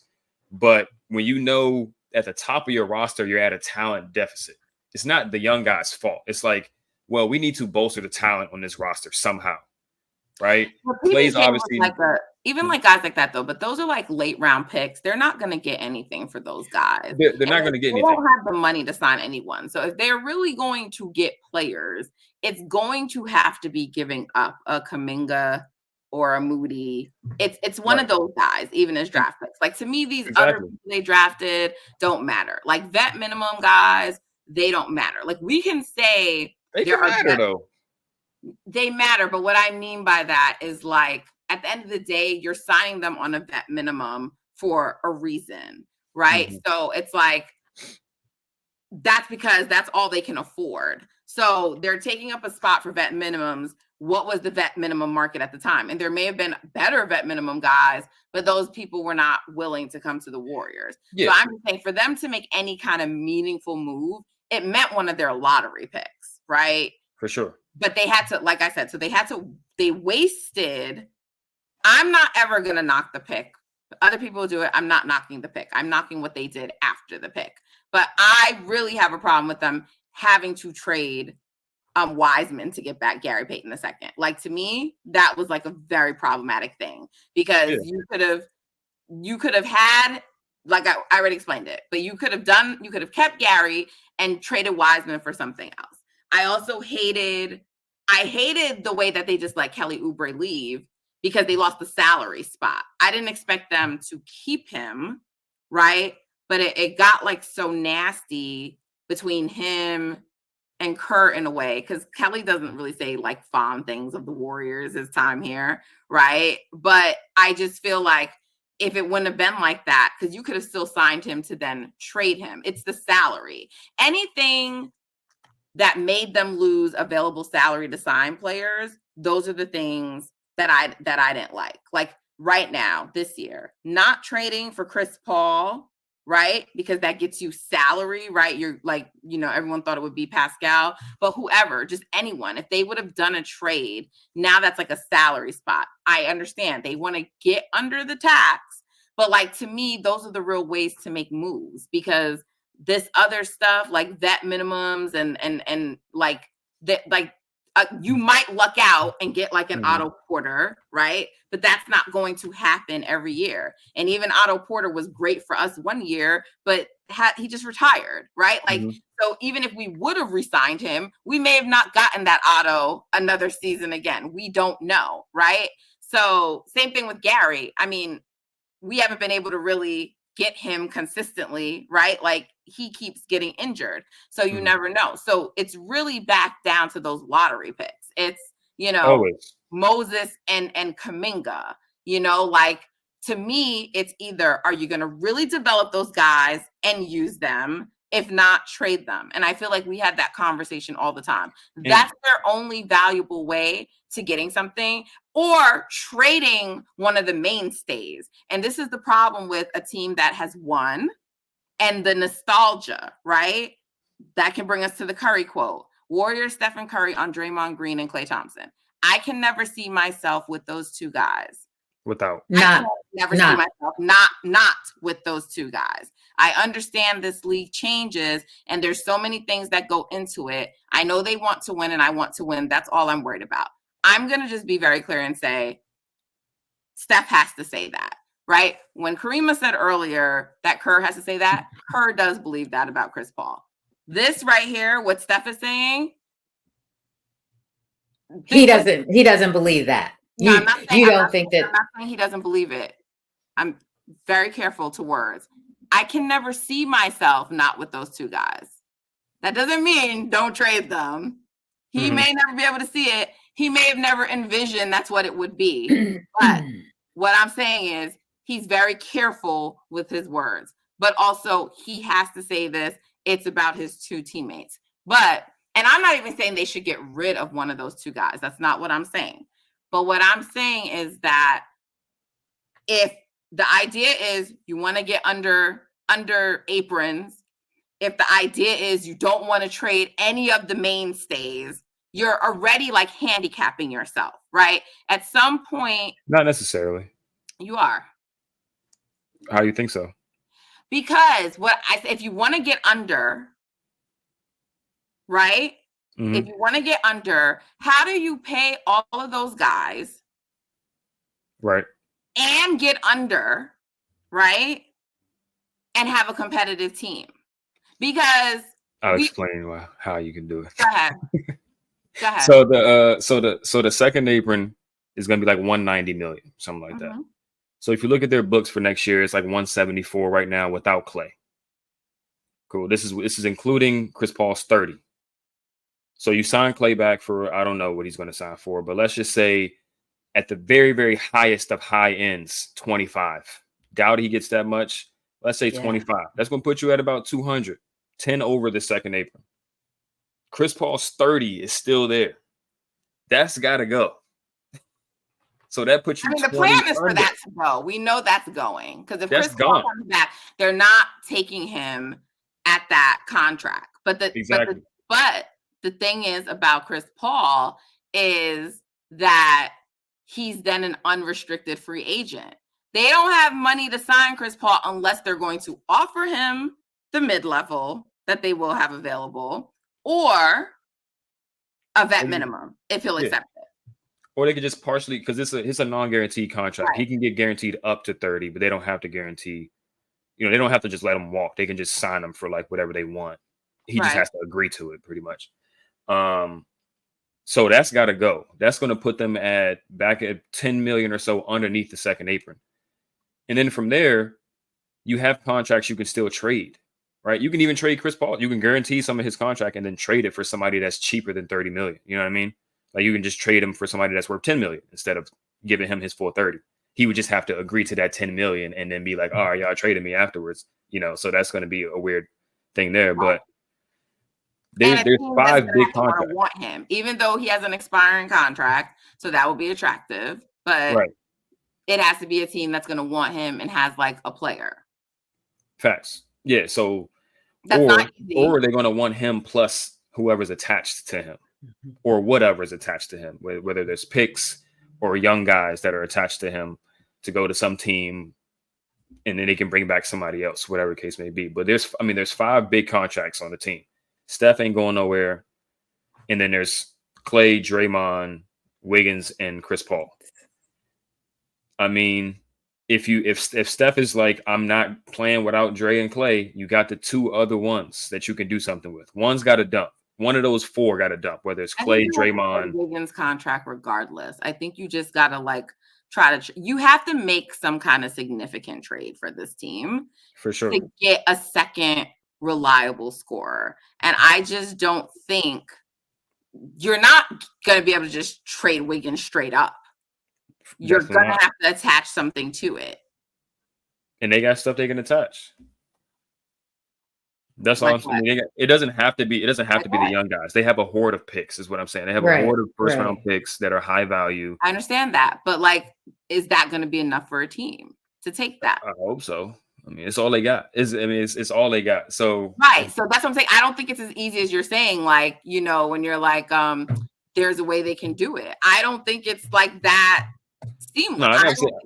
But when you know at the top of your roster, you're at a talent deficit. It's not the young guy's fault. It's like, well, we need to bolster the talent on this roster somehow. Right?
Well, Clay's obviously even like guys like that though, but those are like late round picks. They're not going to get anything for those guys.
They're not going to get anything. They
don't have the money to sign anyone. So if they're really going to get players, it's going to have to be giving up a Kariemah or a Moody. It's one of those guys, even as draft picks. Like to me, these other people they drafted don't matter. Like vet minimum guys, they don't matter. Like we can say
they can matter though.
They matter, but what I mean by that is like at the end of the day, you're signing them on a vet minimum for a reason, right? Mm-hmm. So it's like that's because that's all they can afford. So they're taking up a spot for vet minimums. What was the vet minimum market at the time? And there may have been better vet minimum guys, but those people were not willing to come to the Warriors. Yeah. So I'm just saying for them to make any kind of meaningful move, it meant one of their lottery picks, right?
For sure.
But they had to, like I said, so they wasted. I'm not ever going to knock the pick. Other people do it. I'm not knocking the pick. I'm knocking what they did after the pick. But I really have a problem with them having to trade Wiseman to get back Gary Payton II. Like to me, that was like a very problematic thing because you could have had, like I already explained it, but you could have kept Gary and traded Wiseman for something else. I also hated the way that they just let Kelly Oubre leave because they lost the salary spot. I didn't expect them to keep him, right? But it got like so nasty between him and Kerr in a way because Kelly doesn't really say like fond things of the Warriors his time here, right? But I just feel like if it wouldn't have been like that, because you could have still signed him to then trade him. It's the salary. Anything that made them lose available salary to sign players, those are the things that I didn't like. Like right now, this year, not trading for Chris Paul right? Because that gets you salary, right? You're like, everyone thought it would be Pascal, but whoever, just anyone, if they would have done a trade, now that's like a salary spot. I understand they want to get under the tax, but like, to me, those are the real ways to make moves, because this other stuff like vet minimums and like that, like, you might luck out and get like an Otto Porter, right? But that's not going to happen every year. And even Otto Porter was great for us one year, but he just retired, right? Like, so even if we would have re-signed him, we may have not gotten that Otto another season again. We don't know, right? So same thing with Gary. I mean, we haven't been able to really get him consistently, right? Like, he keeps getting injured. So you never know. So it's really back down to those lottery picks. It's,
Always.
Moses and Kuminga, like, to me, it's either, are you going to really develop those guys and use them? If not, trade them. And I feel like we had that conversation all the time. That's their only valuable way to getting something, or trading one of the mainstays. And this is the problem with a team that has won, and the nostalgia, right? That can bring us to the Curry quote. Warriors, Stephen Curry on Draymond Green and Klay Thompson. I can never see myself with those two guys.
Without.
I can never see myself not with those two guys. I understand this league changes, and there's so many things that go into it. I know they want to win, and I want to win. That's all I'm worried about. I'm going to just be very clear and say, Steph has to say that, right? When Kariemah said earlier that Kerr has to say that, Kerr does believe that about Chris Paul. This right here, what Steph is saying,
he doesn't believe that.
No, I'm not saying,
I'm not
saying he doesn't believe it. I'm very careful to words. I can never see myself not with those two guys. That doesn't mean don't trade them. He may never be able to see it. He may have never envisioned that's what it would be. But what I'm saying is, he's very careful with his words. But also, he has to say this. It's about his two teammates. And I'm not even saying they should get rid of one of those two guys. That's not what I'm saying. But what I'm saying is that if the idea is you want to get under aprons, if the idea is you don't want to trade any of the mainstays, you're already like handicapping yourself, right? At some point.
Not necessarily.
You are.
How do you think so?
Because if you want to get under, right? If you want to get under, how do you pay all of those guys?
Right.
And get under, right? And have a competitive team. Because
I'll explain how you can do it.
Go ahead. Go ahead.
So the second apron is going to be like 190 million, something like that. So if you look at their books for next year, it's like 174 right now without Klay. Cool. This is including Chris Paul's 30. So you sign Klay back for, I don't know what he's going to sign for, but let's just say at the very, very highest of high ends, 25. Doubt he gets that much. Let's say 25. That's going to put you at about 200, 10 over the second apron. Chris Paul's 30 is still there. That's got to go. So that puts you.
I mean, the plan is for that to go. We know that's going, because if Chris Paul comes back, they're not taking him at that contract. But the thing is about Chris Paul is that he's then an unrestricted free agent. They don't have money to sign Chris Paul unless they're going to offer him the mid-level that they will have available, or a vet minimum if he'll accept it.
Or they could just partially, because it's a non-guaranteed contract. Right. He can get guaranteed up to 30, but they don't have to guarantee. They don't have to just let him walk. They can just sign him for like whatever they want. He just has to agree to it, pretty much. So that's got to go. That's going to put them back at 10 million or so underneath the second apron. And then from there, you have contracts you can still trade, right? You can even trade Chris Paul. You can guarantee some of his contract and then trade it for somebody that's cheaper than 30 million. You know what I mean? Like, you can just trade him for somebody that's worth 10 million instead of giving him his full 30. He would just have to agree to that 10 million and then be like, all right, y'all traded me afterwards. So that's going to be a weird thing there. But there's 5 big contracts.
Want him, even though he has an expiring contract. So that would be attractive. But it has to be a team that's going to want him and has like a player.
Facts. Yeah. So,
That's not easy.
or they're going to want him plus whoever's attached to him, or whatever is attached to him, whether there's picks or young guys that are attached to him to go to some team, and then they can bring back somebody else, whatever the case may be. But there's 5 big contracts on the team. Steph ain't going nowhere, and then there's Clay, Draymond, Wiggins, and Chris Paul. I mean, if Steph is like, I'm not playing without Dre and Clay, you got the 2 other ones that you can do something with. One's got to dump. One of those 4 got to dump, whether it's Clay, Draymond.
Wiggins contract regardless. I think you just got to like try to you have to make some kind of significant trade for this team
For sure.
to get a second reliable scorer. And I just don't think you're not going to be able to just trade Wiggins straight up. You're going to have to attach something to it.
And they got stuff they can attach. That's all I'm saying. It doesn't have to be the young guys. They have a horde of picks, is what I'm saying. They have a horde of first round picks that are high value.
I understand that, but like, is that going to be enough for a team to take that?
I hope so. I mean, it's all they got. It's all they got. So
right. So that's what I'm saying. I don't think it's as easy as you're saying. Like, you know, when you're like, there's a way they can do it. I don't think it's like that seamless.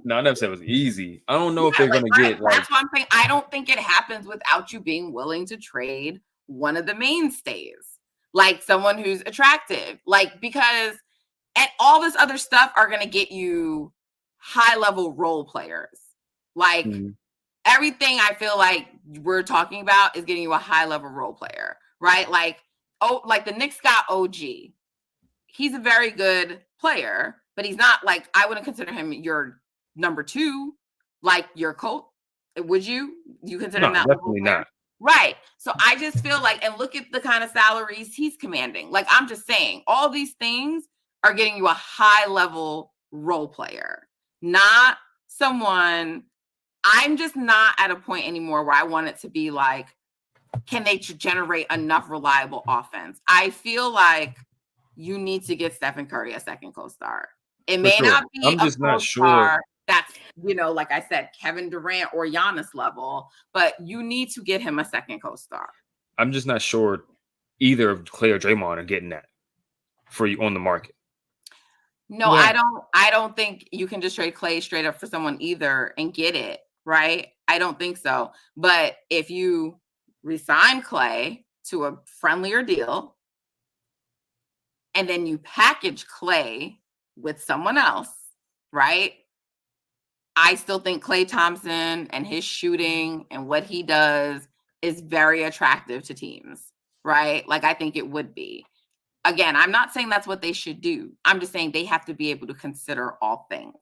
No, I never said it was easy. I don't know if they're going to get.
That's what I'm saying. I don't think it happens without you being willing to trade one of the mainstays, like someone who's attractive, like, because and all this other stuff are going to get you high level role players. Like everything I feel like we're talking about is getting you a high level role player, right? Like, like the Knicks got OG. He's a very good player, but he's not like, I wouldn't consider him your number 2, like your coach. Would you consider him that?
Definitely not.
Right. So I just feel like, and look at the kind of salaries he's commanding. Like, I'm just saying, all these things are getting you a high level role player, not someone. I'm just not at a point anymore where I want it to be like, can they generate enough reliable offense? I feel like you need to get Stephen Curry a second co-star. It may not be
I'm just not sure
that's, you know, like I said, Kevin Durant or Giannis level, but you need to get him a second co-star.
I'm just not sure either of Clay or Draymond are getting that for you on the market.
No, yeah. I don't think you can just trade Clay straight up for someone either and get it, right? I don't think so. But if you resign Clay to a friendlier deal, and then you package Clay with someone else, right? I still think Klay Thompson and his shooting and what he does is very attractive to teams, right? Like, I think it would be. Again, I'm not saying that's what they should do. I'm just saying they have to be able to consider all things,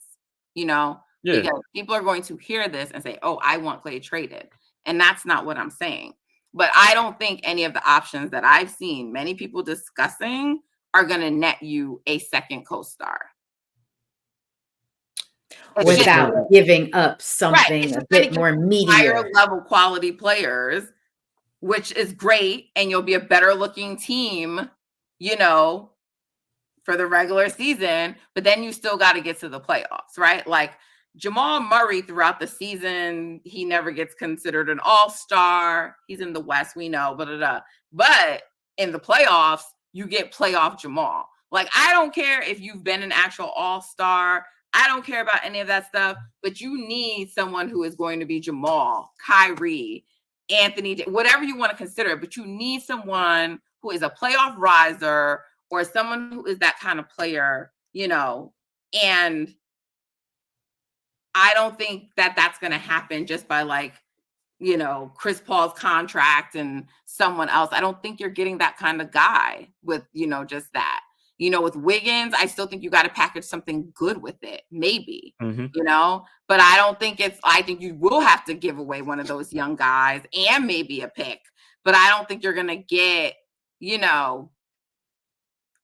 you know? Yeah. Because people are going to hear this and say, oh, I want Klay traded. And that's not what I'm saying. But I don't think any of the options that I've seen many people discussing are going to net you a second co-star.
Without giving up something a bit more meatier.
Higher level quality players, which is great. And you'll be a better looking team, you know, for the regular season. But then you still got to get to the playoffs, right? Like Jamal Murray throughout the season, he never gets considered an all-star. He's in the West, we know, but in the playoffs, you get playoff Jamal. Like, I don't care if you've been an actual all-star. I don't care about any of that stuff, but you need someone who is going to be Jamal, Kyrie, Anthony, whatever you want to consider, but you need someone who is a playoff riser or someone who is that kind of player, you know, and I don't think that that's going to happen just by like, you know, Chris Paul's contract and someone else. I don't think you're getting that kind of guy with, you know, just that. You know, with Wiggins, I still think you got to package something good with it, maybe, you know, but I don't think I think you will have to give away one of those young guys and maybe a pick, but I don't think you're going to get, you know,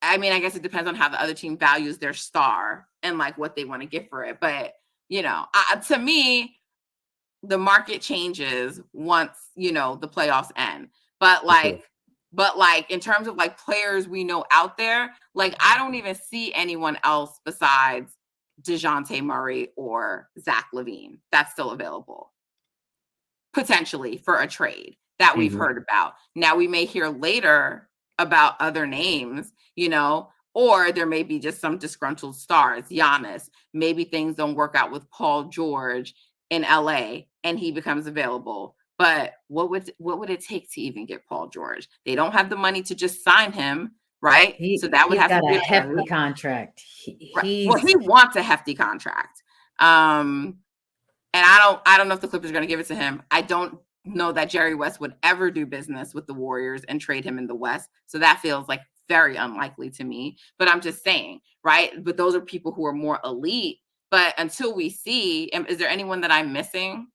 I mean, I guess it depends on how the other team values their star and like what they want to get for it. But, you know, to me, the market changes once, you know, the playoffs end, but like, in terms of like players we know out there, like I don't even see anyone else besides DeJounte Murray or Zach LaVine that's still available. potentially for a trade that we've heard about. Now we may hear later about other names, or there may be just some disgruntled stars, Giannis. Maybe things don't work out with Paul George in LA and he becomes available. But what would it take to even get Paul George? They don't have the money to just sign him, right? So that would have to be
a hefty contract.
He wants a hefty contract. And I don't know if the Clippers are going to give it to him. I don't know that Jerry West would ever do business with the Warriors and trade him in the West. So that feels like very unlikely to me. But I'm just saying, right? But those are people who are more elite. But until we see, is there anyone that I'm missing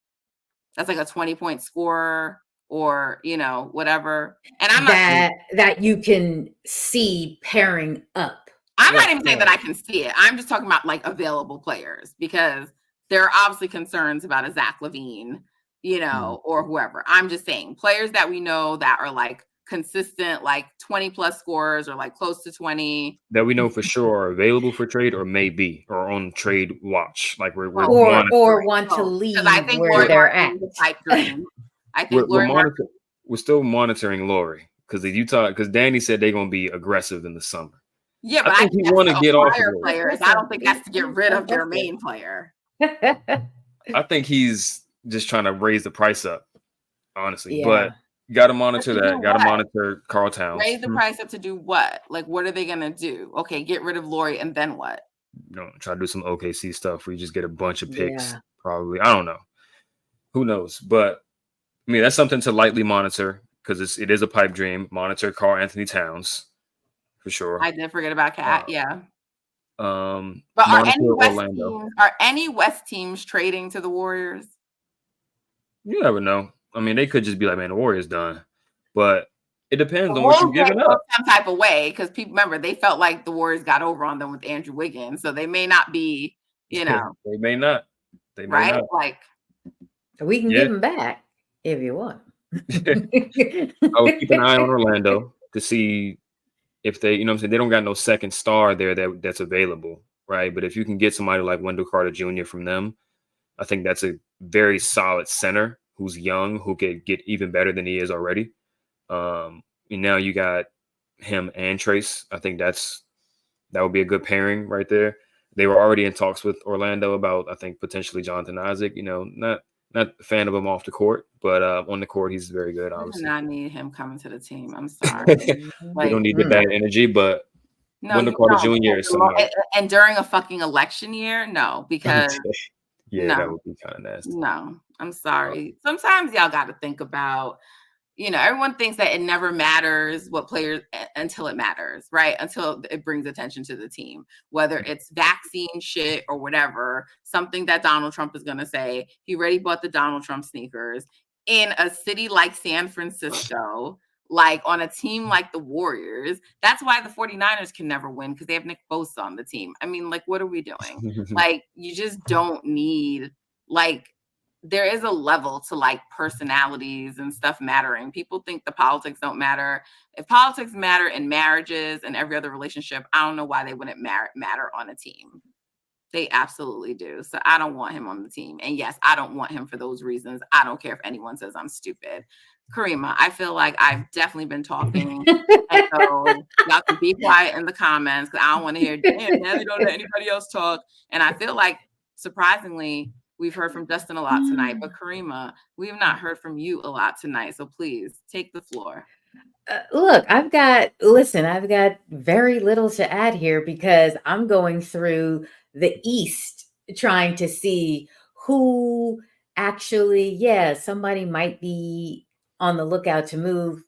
that's like a 20-point scorer or, whatever? And I'm
that you can see pairing up.
I'm not even saying that I can see it. I'm just talking about like available players, because there are obviously concerns about a Zach LaVine, or whoever. I'm just saying players that we know that are like consistent, like 20 plus scorers or like close to 20.
That we know for sure are available for trade or maybe or on trade watch. Like we're
or want to leave
I think
where they're at.
Pipe dream. I think
we're still monitoring Lori because Danny said they're going to be aggressive in the summer.
Yeah, but I think
he want to get off
of players. I don't think that's to get rid of their main player.
I think he's just trying to raise the price up, honestly.
Yeah.
But you got to monitor that. Got to monitor Karl Towns.
Raise the price up to do what? Like, what are they going to do? Okay, get rid of Lori, and then what?
Try to do some OKC stuff where you just get a bunch of picks. Probably. I don't know. Who knows? But, I mean, that's something to lightly monitor because it is a pipe dream. Monitor Karl Anthony Towns. For sure.
I did forget about Cat. Yeah.
But
are any West teams trading to the Warriors?
You never know. I mean, they could just be like, man, the Warriors done. But it depends on what you're giving up.
Some type of way, because people remember they felt like the Warriors got over on them with Andrew Wiggins, so they may not be,
they may not. They may not.
Like
we can give them back if you want.
I would keep an eye on Orlando to see if they, they don't got no second star there that's available, right? But if you can get somebody like Wendell Carter Jr. from them, I think that's a very solid center who's young, who could get even better than he is already. And now you got him and Trace. I think that would be a good pairing right there. They were already in talks with Orlando about, I think, potentially Jonathan Isaac. Not a fan of him off the court, but on the court, he's very good, obviously.
I do not need him coming to the team. I'm sorry.
We don't need the bad energy, but Wendell Carter Jr. is somebody.
And during a fucking election year, no, because
that would be kind of nasty.
No, I'm sorry. Sometimes y'all got to think about, everyone thinks that it never matters what players until it matters, right? Until it brings attention to the team, whether it's vaccine shit or whatever, something that Donald Trump is going to say. He already bought the Donald Trump sneakers in a city like San Francisco, like on a team like the Warriors. That's why the 49ers can never win, because they have Nick Bosa on the team. I mean, like, what are we doing? Like, you just don't need, like, there is a level to like personalities and stuff mattering. People think the politics don't matter. If politics matter in marriages and every other relationship, I don't know why they wouldn't matter on a team. They absolutely do. So I don't want him on the team. And yes, I don't want him for those reasons. I don't care if anyone says I'm stupid. Kariemah, I feel like I've definitely been talking. And so y'all can be quiet in the comments, because I don't want to hear, damn, now they don't let anybody else talk. And I feel like, surprisingly, we've heard from Justin a lot tonight, but Kariemah, we have not heard from you a lot tonight. So please take the floor.
Look, I've got very little to add here, because I'm going through the East trying to see who actually, somebody might be on the lookout to move,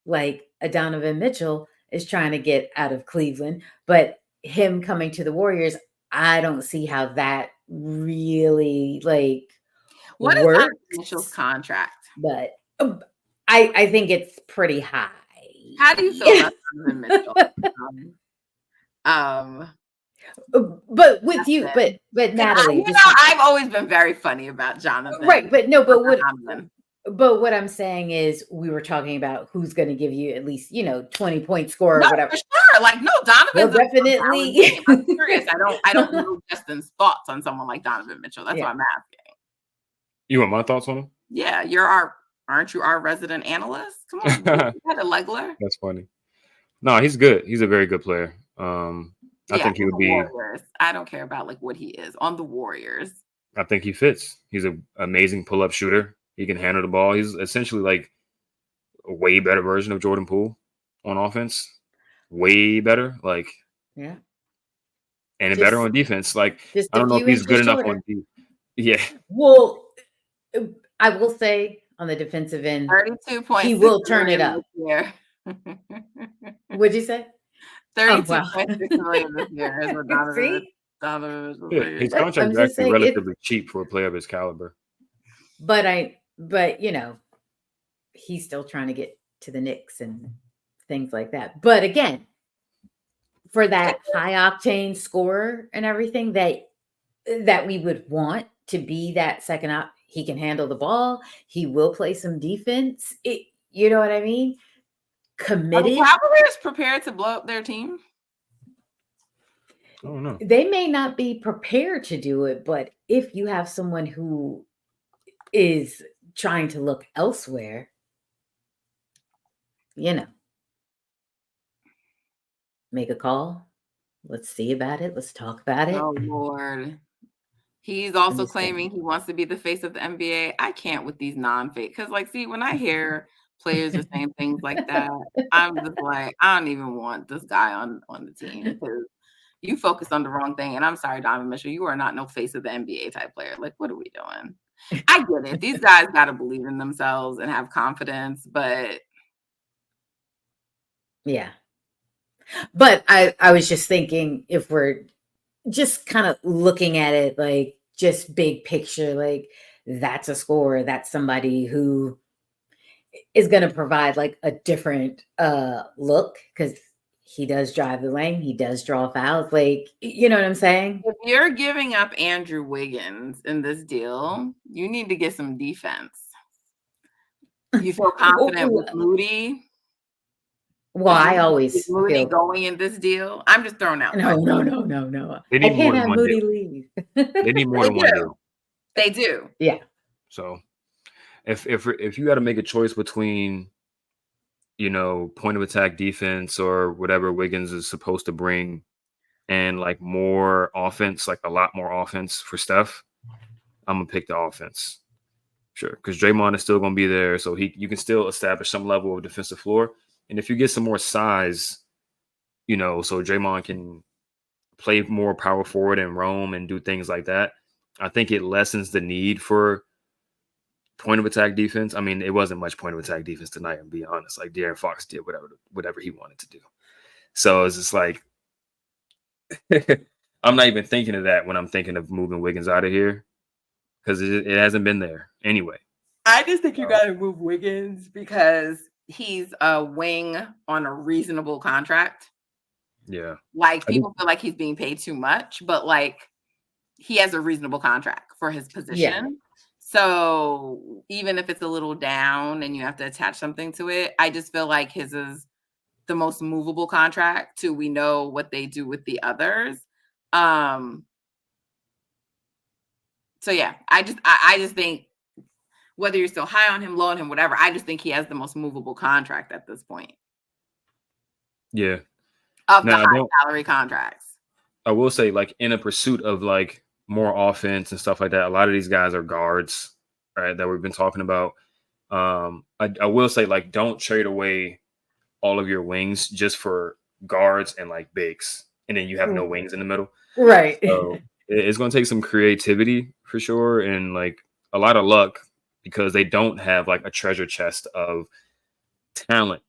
like a Donovan Mitchell is trying to get out of Cleveland, but him coming to the Warriors, I don't see how that really
what is Donovan Mitchell's contract?
But I think it's pretty high.
How do you feel about Donovan Mitchell?
But with you, but Natalie,
I've always been very funny about Jonathan.
Right, but what I'm saying is, we were talking about who's going to give you at least 20-point score or whatever.
For sure. Like, no, Donovan.
Definitely.
I'm serious. I don't know Justin's thoughts on someone like Donovan Mitchell. That's what I'm asking.
You want my thoughts on him?
Yeah, aren't you our resident analyst? Come on, you had a Legler.
That's funny. No, he's good. He's a very good player. I
Yeah,
think he
on
would
the
be.
Warriors. I don't care about like what he is on the Warriors.
I think he fits. He's an amazing pull-up shooter. He can handle the ball. He's essentially like a way better version of Jordan Poole on offense. Way better. Like,
Yeah.
and better
Just
on defense. Like,
just
I
a
don't know if
few
he's good
inches
enough on
shorter.
defense. Yeah.
Well, I will say on the defensive end,
32.6
he will turn it
million
up.
this year.
What'd you say? Oh, wow.
32.6 million this year is what
See?
Donovan Mitchell
Yeah. His
saying.
contract
I'm
is
just
actually
saying it,
relatively cheap for a player of his caliber.
but he's still trying to get to the Knicks and things like that. But again, for that high octane scorer and everything that we would want to be that second up, he can handle the ball. He will play some defense. You know what I mean?
Are the
Committed.
Cavaliers prepared to blow up their team?
I don't know.
They may not be prepared to do it, but if you have someone who is trying to look elsewhere, make a call. Let's see about it. Let's talk about it.
Oh Lord. He's
I'm
also
just saying.
claiming he wants to be the face of the NBA. I can't with these non-face because, like, see, when I hear players are saying things like that, I'm just like, I don't even want this guy on the team because you focus on the wrong thing. And I'm sorry, Donovan Mitchell, you are not no face of the NBA type player. Like, what are we doing? I get it. These guys got to believe in themselves and have confidence, but
Yeah. But I was just thinking, if we're just kind of looking at it like just big picture, like that's a scorer, that's somebody who is going to provide like a different look, because he does drive the lane, he does draw fouls, like, you know what I'm saying?
if you're giving up Andrew Wiggins in this deal, you need to get some defense. You feel confident with Moody?
Well, I
Is
always
Moody
feel
going in this deal? I'm just throwing out
no,
things.
no.
They
I
need more
can't
than
have
one
Moody
deal.
leave.
They need more
They
than one
do.
deal.
They do.
Yeah.
So if you got to make a choice between, point of attack defense or whatever Wiggins is supposed to bring, and like more offense, like a lot more offense for Steph, I'm gonna pick the offense. Sure, because Draymond is still gonna be there, so you can still establish some level of defensive floor. And if you get some more size, so Draymond can play more power forward and roam and do things like that, I think it lessens the need for point of attack defense. I mean, it wasn't much point of attack defense tonight, I'm being honest. Like De'Aaron Fox did whatever he wanted to do. So it's just like I'm not even thinking of that when I'm thinking of moving Wiggins out of here, because it hasn't been there anyway.
I just think you got to move Wiggins because he's a wing on a reasonable contract.
Yeah.
Like, people feel like he's being paid too much, but like he has a reasonable contract for his position.
Yeah.
So even if it's a little down and you have to attach something to it, I just feel like his is the most movable contract too. We know what they do with the others. So yeah, I just think whether you're still high on him, low on him, whatever, I just think he has the most movable contract at this point
Yeah.
of the
Now,
high salary contracts.
I will say, like, in a pursuit of like more offense and stuff like that, a lot of these guys are guards, right? That we've been talking about. I will say, like, don't trade away all of your wings just for guards and like bigs, and then you have no wings in the middle.
Right.
So it's going to take some creativity for sure, and like a lot of luck, because they don't have like a treasure chest of talent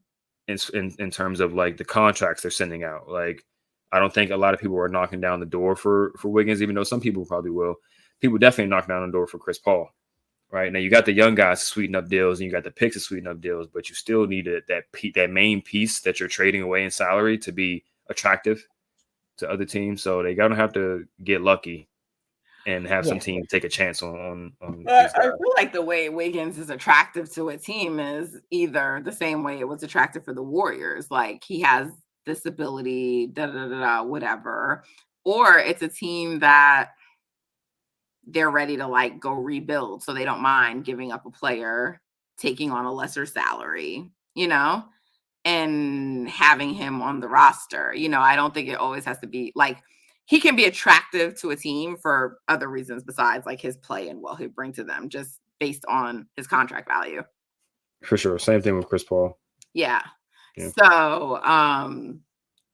in terms of like the contracts they're sending out. Like, I don't think a lot of people are knocking down the door for Wiggins, even though some people probably will. People definitely knock down the door for Chris Paul. Right now, you got the young guys to sweeten up deals, and you got the picks to sweeten up deals, but you still need that main piece that you're trading away in salary to be attractive to other teams. So they gotta have to get lucky and have some team take a chance on these guys.
I feel like the way Wiggins is attractive to a team is either the same way it was attractive for the Warriors, like he has this ability, whatever, or it's a team that they're ready to like go rebuild, so they don't mind giving up a player, taking on a lesser salary, you know, and having him on the roster. You know, I don't think it always has to be like, he can be attractive to a team for other reasons besides like his play and what he'll bring to them, just based on his contract value.
For sure. Same thing with Chris Paul.
Yeah.
Yeah.
So,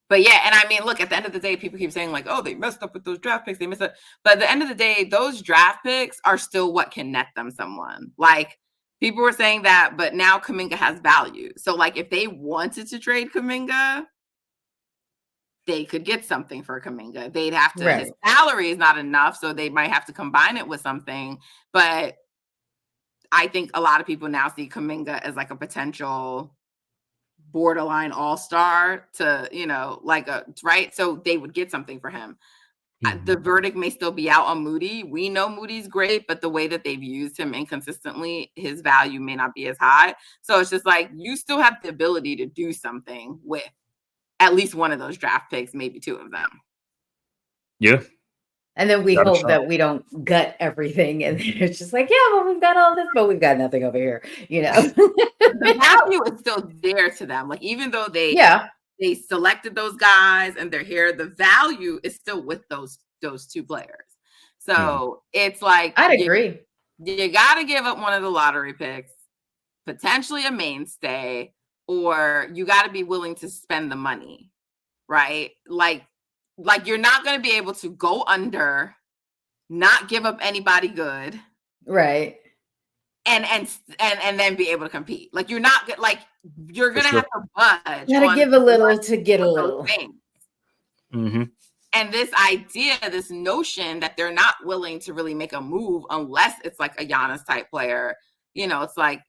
but yeah, and I mean, look, at the end of the day, people keep saying like, oh, they messed up with those draft picks. They messed up. But at the end of the day, those draft picks are still what can net them someone. Like, people were saying that, but now Kuminga has value. So like, if they wanted to trade Kuminga, they could get something for Kuminga. They'd have to, his salary is not enough, so they might have to combine it with something. But I think a lot of people now see Kuminga as like a potential borderline all-star to, you know, like a, right? So they would get something for him. The verdict may still be out on Moody. We know Moody's great, but the way that they've used him inconsistently, his value may not be as high. So it's just like, you still have the ability to do something with at least one of those draft picks, maybe two of them.
Yeah.
And then we hope that we don't gut everything. And it's just like, yeah, well, we've got all this, but we've got nothing over here, you know.
The value is still there to them. Like, even though they selected those guys and they're here, the value is still with those two players. So it's like,
I'd agree.
You got to give up one of the lottery picks, potentially a mainstay, or you got to be willing to spend the money, right? Like you're not going to be able to go under, not give up anybody good,
right?
And then be able to compete. Like, you're not like, you're gonna have to budge.
You gotta give a little to get a little.
And this idea, this notion that they're not willing to really make a move unless it's like a Giannis type player, you know, it's like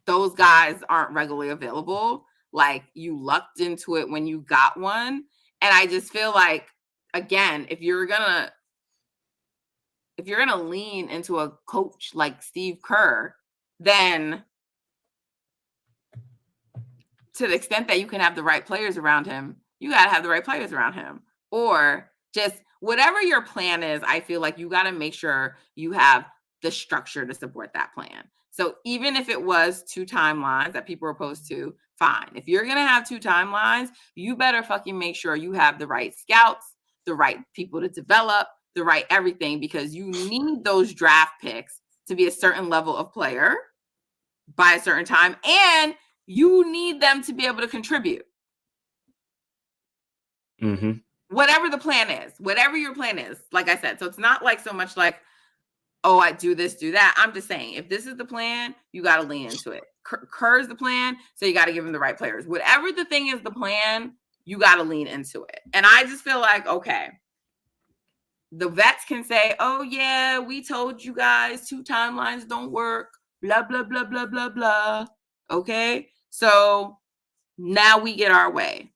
those guys aren't regularly available. Like, you lucked into it when you got one. And I just feel like, again, if you're gonna lean into a coach like Steve Kerr, then to the extent that you can have the right players around him, you got to have the right players around him. Or just whatever your plan is, I feel like you got to make sure you have the structure to support that plan. So even if it was 2 timelines that people are opposed to, fine. If you're going to have 2 timelines, you better fucking make sure you have the right scouts, the right people to develop, the right everything, because you need those draft picks to be a certain level of player by a certain time, and you need them to be able to contribute. Whatever the plan is, whatever your plan is, like I said. So it's not like so much like, oh, I do this, do that. I'm just saying, if this is the plan, you got to lean into it. Kerr's the plan, so you got to give him the right players. Whatever the thing is, the plan, you got to lean into it. And I just feel like, okay, the vets can say, oh yeah, we told you guys 2 timelines don't work, blah, blah, blah, blah, blah, blah. Okay, so now we get our way.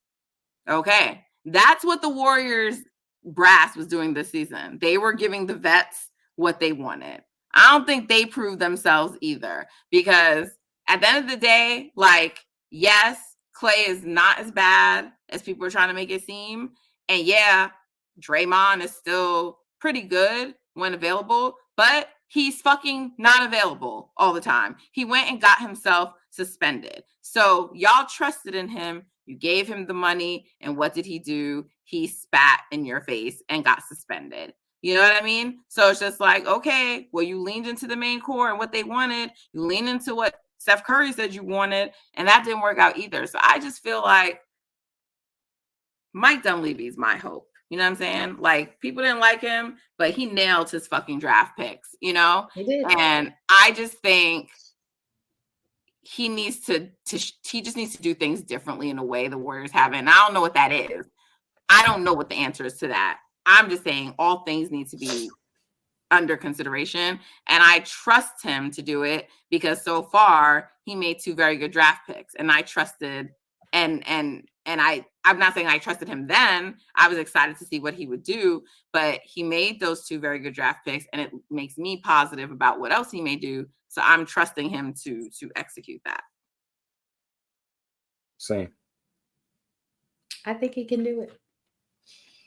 Okay, that's what the Warriors brass was doing this season. They were giving the vets what they wanted. I don't think they proved themselves either, because at the end of the day, like, yes, Klay is not as bad as people are trying to make it seem. And yeah, Draymond is still pretty good when available, but he's fucking not available all the time. He went and got himself suspended. So y'all trusted in him. You gave him the money, and what did he do? He spat in your face and got suspended. You know what I mean? So it's just like, okay, well, you leaned into the main core and what they wanted. You leaned into what Steph Curry said you wanted, and that didn't work out either. So I just feel like Mike Dunleavy's my hope. You know what I'm saying? Like, people didn't like him, but he nailed his fucking draft picks, you know?
He did.
And I just think he needs he just needs to do things differently in a way the Warriors haven't. And I don't know what that is. I don't know what the answer is to that. I'm just saying all things need to be under consideration. And I trust him to do it because so far he made 2 very good draft picks. And I trusted, and I'm not saying I trusted him then. I was excited to see what he would do, but he made those 2 very good draft picks, and it makes me positive about what else he may do. So I'm trusting him to execute that.
Same.
I think he can do it.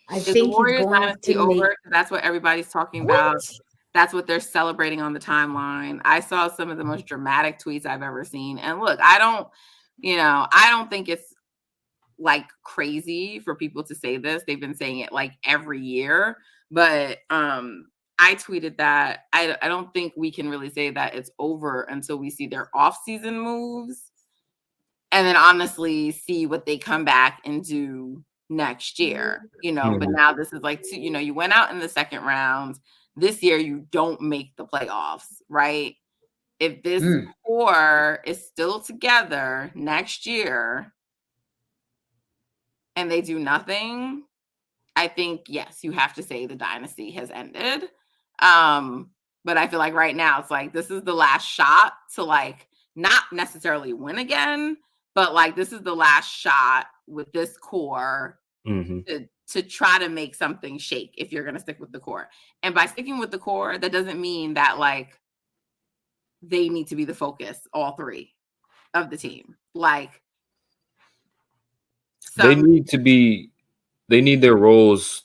I
Is the
think he's
Warriors
going
dynasty
to make
over? That's what everybody's talking about.
what?
That's what they're celebrating on the timeline. I saw some of the most dramatic tweets I've ever seen. And look, I don't think it's like crazy for people to say this. They've been saying it like every year, but I tweeted that I don't think we can really say that it's over until we see their off-season moves and then honestly see what they come back and do next year, but now this is like you went out in the second round. This year you don't make the playoffs, right? If this core is still together next year and they do nothing, I think, yes, you have to say the dynasty has ended. But I feel like right now it's like this is the last shot to like not necessarily win again, but like this is the last shot with this core to try to make something shake if you're gonna stick with the core. And by sticking with the core, that doesn't mean that like they need to be the focus, all three of the team. Like
They need their roles.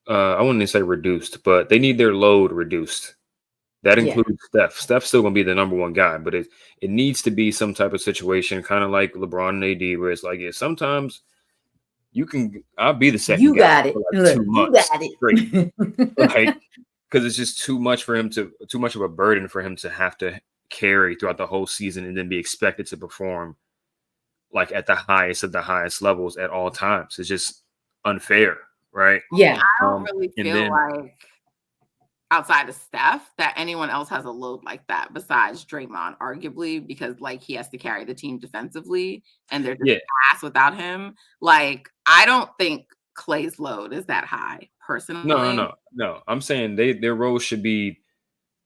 I wouldn't say reduced, but they need their load reduced. That
Yeah.
includes Steph. Steph's still gonna be the number one guy, but it needs to be some type of situation, kind of like LeBron and AD, where it's like, yeah, sometimes I'll be the second
You
guy
got it.
for like
Look,
2
you
months
got
straight,
it.
like because it's just too much of a burden for him to have to carry throughout the whole season and then be expected to perform like at the highest of the highest levels at all times. It's just unfair, right?
Yeah.
I don't really
And
feel
then
like outside of Steph that anyone else has a load like that besides Draymond, arguably, because like he has to carry the team defensively and they're just
yeah,
ass without him. Like, I don't think Clay's load is that high, personally.
no. I'm saying their roles should be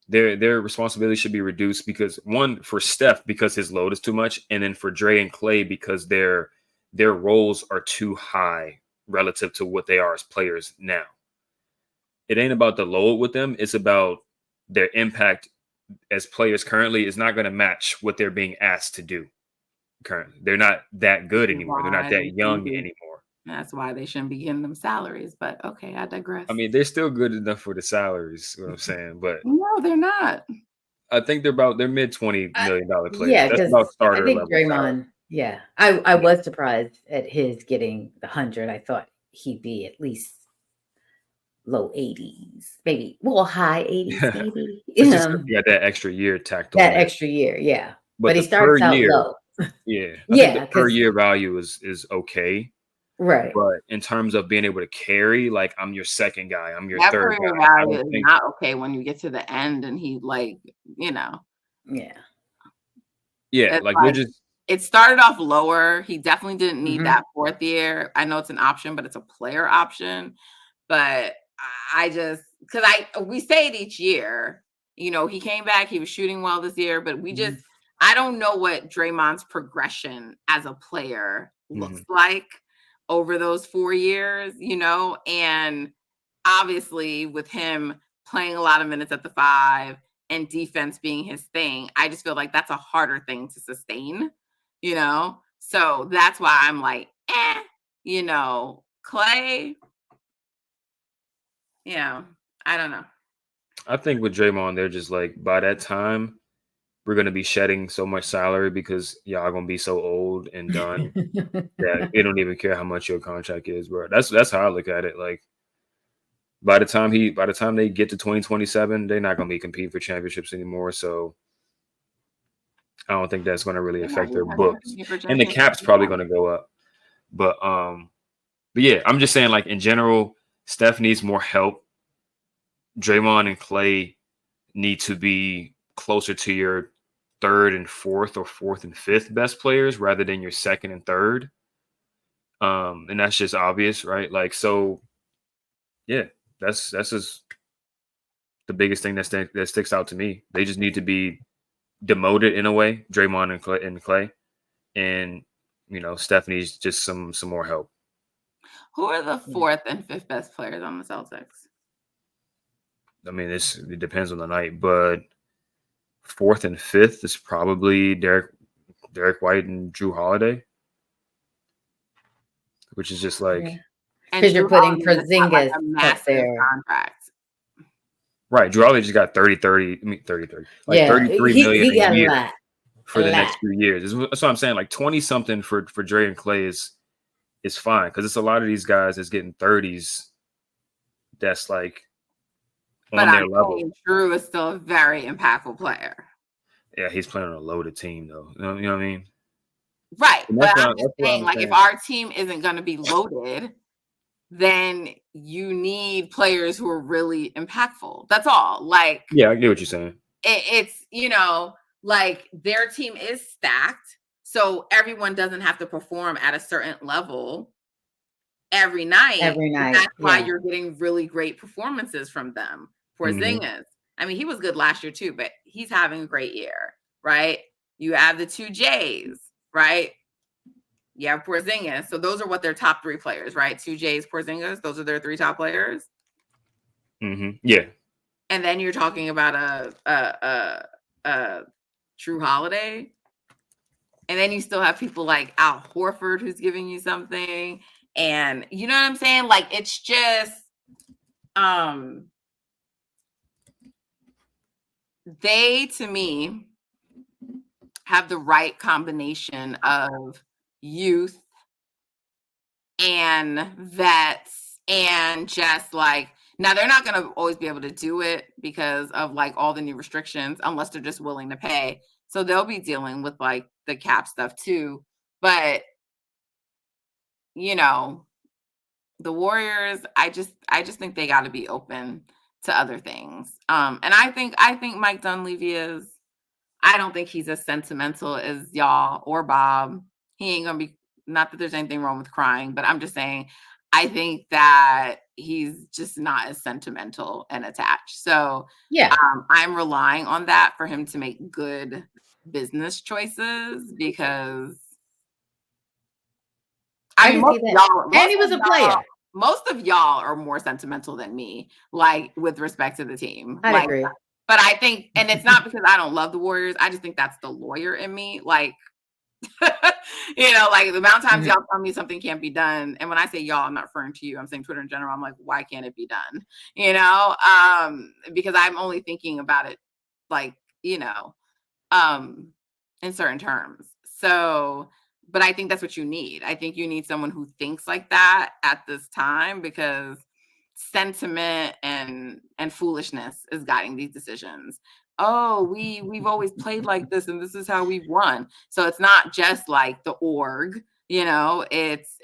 their responsibility should be reduced because one for Steph because his load is too much, and then for Dre and Clay because their roles are too high relative to what they are as players now. It ain't about the load with them; it's about their impact as players currently is not going to match what they're being asked to do currently. They're not that good anymore. They're not
Why they
that
shouldn't
young
be.
anymore.
That's why they shouldn't be getting them salaries. But okay, I
I
digress.
mean, they're still good enough for the salaries, you know what I'm saying? But
No, they're not.
I think they're mid $20 million players.
Yeah,
That's
because
about
I
starter
think
level salary.
Draymond, yeah. I was surprised at his getting the 100. I thought he'd be at least low 80s, maybe, well, high 80s, maybe.
It's just 'cause you got that extra year tacked
That
on there.
extra year, yeah.
But
But he
the per
starts out
year,
low.
yeah, I think the
Yeah,
per
because
year value is okay.
right.
But in terms of being able to carry, like I'm your second guy, I'm your
That
third
career
guy. I
value
don't
is
think
not okay when you get to the end and he like,
Yeah.
yeah,
it's
like they're
like
just
it started off lower. He definitely didn't need
Mhm.
that fourth year. I know it's an option, but it's a player option. But I just because we say it each year. He came back, he was shooting well this year, but
Mhm.
I don't know what Draymond's progression as a player looks
mhm.
like over those 4 years, and obviously with him playing a lot of minutes at the five and defense being his thing, I just feel like that's a harder thing to sustain, So that's why I'm like, Clay, I don't know.
I think with Draymond, they're just like by that time we're gonna be shedding so much salary because y'all gonna be so old and done that they don't even care how much your contract is, bro. That's how I look at it. Like by the time they get to 2027, they're not gonna be competing for championships anymore. So I don't think that's gonna really
They're not
affect their
even gonna
books.
compete for
And the
championships
cap's probably gonna go up. But yeah, I'm just saying, like in general, Steph needs more help. Draymond and Clay need to be closer to your third and fourth or fourth and fifth best players rather than your second and third. And that's just obvious, right? Like, so yeah, that's just the biggest thing that sticks out to me. They just need to be demoted in a way, Draymond and Clay, and Steph needs just some more help.
Who are the fourth and fifth best players on the Celtics?
I mean, it depends on the night, but fourth and fifth is probably Derek White and Drew Holiday, which is just
Yeah.
like
And
Because you're
Drew
putting
Holiday just got like
Porzingis
a
up
massive
there.
contract.
Right. Drew Holiday just got 30, I mean 30, like
Yeah,
33 million
he
a
got a
year
lot.
for the next few years. That's what I'm saying. Like 20 something for Dre and Clay is fine, because it's a lot of these guys that's getting 30s that's like
But
on their
I'm
level.
saying Drew is still a very impactful player.
Yeah, he's playing on a loaded team though. You know what I mean?
Right.
And
But
that's
I'm just
what
saying,
I'm
like, if
saying.
our team isn't going to be loaded, then you need players who are really impactful. That's all. Like,
Yeah, I get what you're saying.
it's, you know, like their team is stacked. So everyone doesn't have to perform at a certain level every night.
Every night.
That's why
Yeah.
you're getting really great performances from them.
Mhm.
Porzingis. I mean, he was good last year too, but he's having a great year, right? You have the two J's, right? You have Porzingis. So those are what their top three players, right? Two J's, Porzingis. Those are their three top players.
Yeah.
And then you're talking about a Drew Holiday. And then you still have people like Al Horford who's giving you something. And you know what I'm saying? Like, it's just they, to me, have the right combination of youth and vets, and just like, now they're not going to always be able to do it because of like all the new restrictions, unless they're just willing to pay. So they'll be dealing with like the cap stuff too. But, you know, the Warriors, I just think they got to be open to other things. And I think Mike Dunleavy is, I don't think he's as sentimental as y'all or Bob. He ain't gonna be, not that there's anything wrong with crying, but I'm just saying, I think that he's just not as sentimental and attached. So
Yeah.
I'm relying on that for him to make good business choices, because I mean,
can see that. And he was a player.
most of y'all are more sentimental than me, like with respect to the team.
I'd
Like,
agree.
but I think, and it's not because I don't love the Warriors, I just think that's the lawyer in me. Like, you know, like the amount of times y'all tell me something can't be done. And when I say y'all, I'm not referring to you, I'm saying Twitter in general. I'm like, why can't it be done? You know, because I'm only thinking about it like, you know, in certain terms. So, but I think that's what you need. I think you need someone who thinks like that at this time, because sentiment and foolishness is guiding these decisions. Oh, we've always played like this and this is how we've won. So it's not just like the org, you know, it's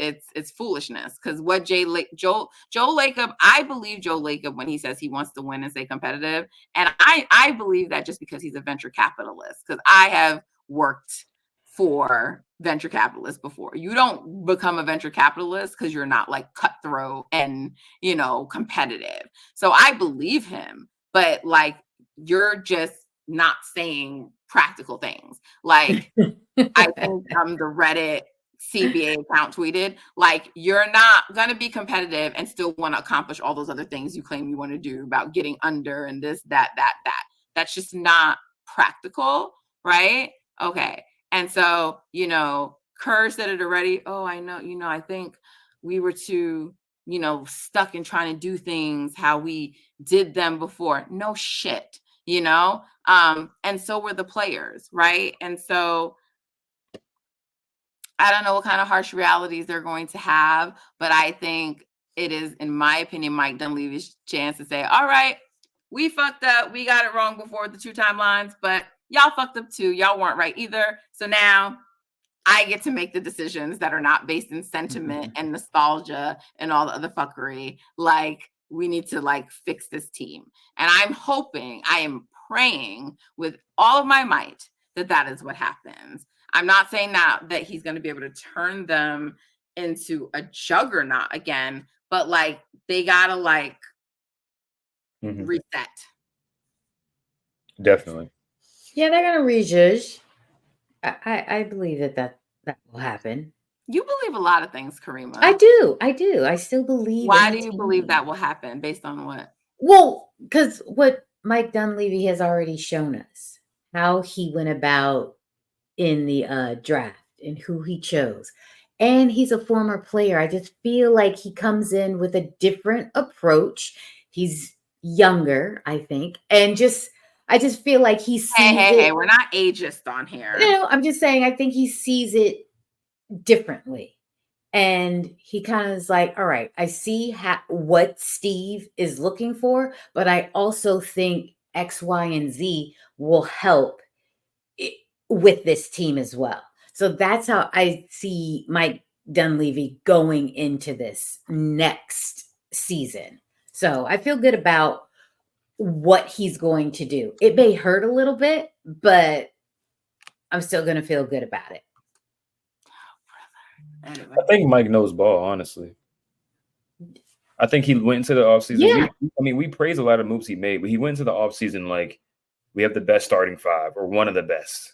foolishness. Because what Joe Lacob, I believe Joe Lacob when he says he wants to win and stay competitive. And I believe that just because he's a venture capitalist, because I have worked for venture capitalists before. You don't become a venture capitalist because you're not like cutthroat and, you know, competitive. So I believe him, but like, you're just not saying practical things. Like, I think the Reddit CBA account tweeted, like, you're not going to be competitive and still want to accomplish all those other things you claim you want to do about getting under and this, that. That's just not practical, right? Okay. And so, you know, Kerr said it already. Oh, I know, you know, I think we were too, you know, stuck in trying to do things how we did them before. No shit, you know? And so were the players, right? And so I don't know what kind of harsh realities they're going to have, but I think it is, in my opinion, Mike Dunleavy's chance to say, all right, we fucked up. We got it wrong before with the 2 timelines, but y'all fucked up too. Y'all weren't right either. So now I get to make the decisions that are not based in sentiment and nostalgia and all the other fuckery. Like, we need to like fix this team. And I'm hoping, I am praying with all of my might that that is what happens. I'm not saying now that he's going to be able to turn them into a juggernaut again, but like, they gotta like reset.
Definitely.
Yeah, they're gonna rejudge. I believe that will happen.
You believe a lot of things, Kariemah.
I do. I still believe.
Why do you believe that will happen? Based on what?
Well, because what Mike Dunleavy has already shown us, how he went about in the draft and who he chose. and he's a former player. I just feel like he comes in with a different approach. He's younger, I think, and I just feel like he sees
Hey,
it.
we're not ageist on here.
No, I'm just saying I think he sees it differently. And he kind of is like, all right, I see what Steve is looking for, but I also think X, Y, and Z will help with this team as well. So that's how I see Mike Dunleavy going into this next season. So I feel good about what he's going to do. It may hurt a little bit, but I'm still going to feel good about it.
Anyway.
I think Mike knows ball, honestly. I think he went into the offseason.
Yeah.
We praise a lot of moves he made, but he went into the offseason like we have the best starting five or one of the best.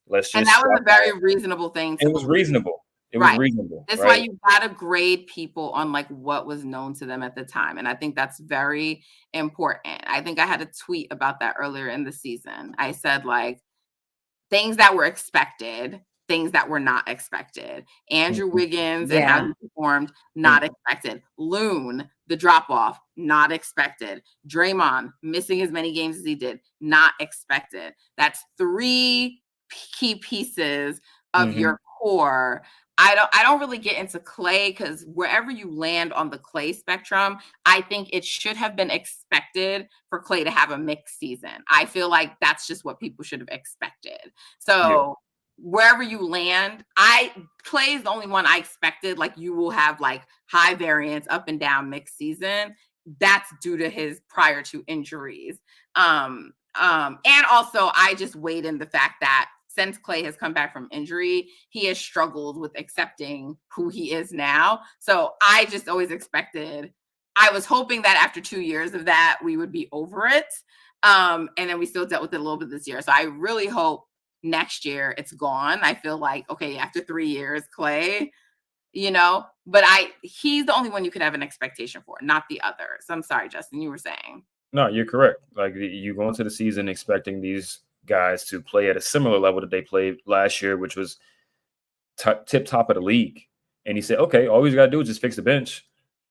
Let's just.
And that was a very reasonable thing to
It was reasonable. It was reasonable.
That's why you gotta grade people on like what was known to them at the time. And I think that's very important. I think I had a tweet about that earlier in the season. I said like things that were expected, things that were not expected. Andrew Wiggins and how he performed, not expected. Loon, the drop off, not expected. Draymond missing as many games as he did, not expected. That's 3 key pieces of your core. I don't really get into Klay because wherever you land on the Klay spectrum, I think it should have been expected for Klay to have a mixed season. I feel like that's just what people should have expected. So wherever you land, Klay is the only one I expected. Like you will have like high variance, up and down mixed season. That's due to his prior to injuries. And also I just weighed in the fact that since Klay has come back from injury, he has struggled with accepting who he is now. So I just always expected, I was hoping that after 2 years of that, we would be over it. And then we still dealt with it a little bit this year. So I really hope next year it's gone. I feel like, okay, after 3 years, Klay, but he's the only one you could have an expectation for, not the others. I'm sorry, Justin, you were saying.
No, you're correct. Like you go into the season expecting these guys to play at a similar level that they played last year, which was tip top of the league. And he said, okay, all we got to do is just fix the bench.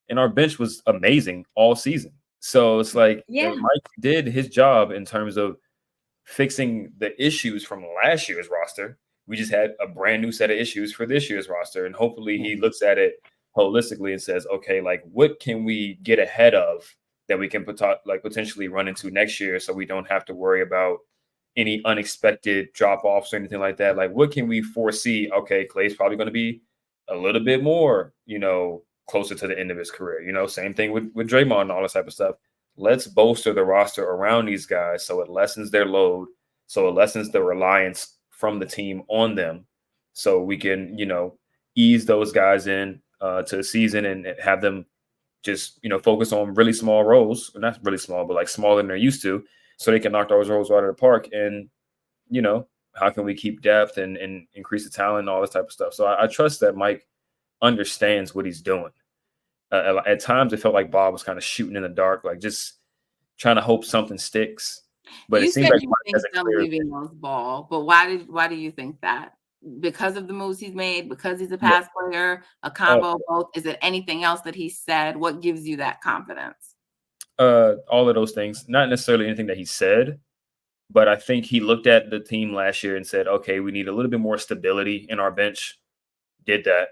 And our bench was amazing all season. So it's like Mike did his job in terms of fixing the issues from last year's roster. We just had a brand new set of issues for this year's roster. And hopefully he looks at it holistically and says, okay, like what can we get ahead of that we can potentially run into next year so we don't have to worry about any unexpected drop-offs or anything like that. Like what can we foresee? Okay, Klay's probably going to be a little bit more, closer to the end of his career. Same thing with Draymond and all this type of stuff. Let's bolster the roster around these guys so it lessens their load, so it lessens the reliance from the team on them, so we can, ease those guys in to the season and have them just, focus on really small roles, not really small, but like smaller than they're used to, so they can knock those roles out of the park. And, how can we keep depth and increase the talent and all this type of stuff. So I trust that Mike understands what he's doing. At times it felt like Bob was kind of shooting in the dark, like just trying to hope something sticks. But
You
it seems
said
like
you
Mike
think
hasn't cleared.
Dunleavy knows ball, but why do you think that? Because of the moves he's made, because he's a past player, a combo of both? Is it anything else that he said? What gives you that confidence?
All of those things, not necessarily anything that he said, but I think he looked at the team last year and said, okay, we need a little bit more stability in our bench. Did that.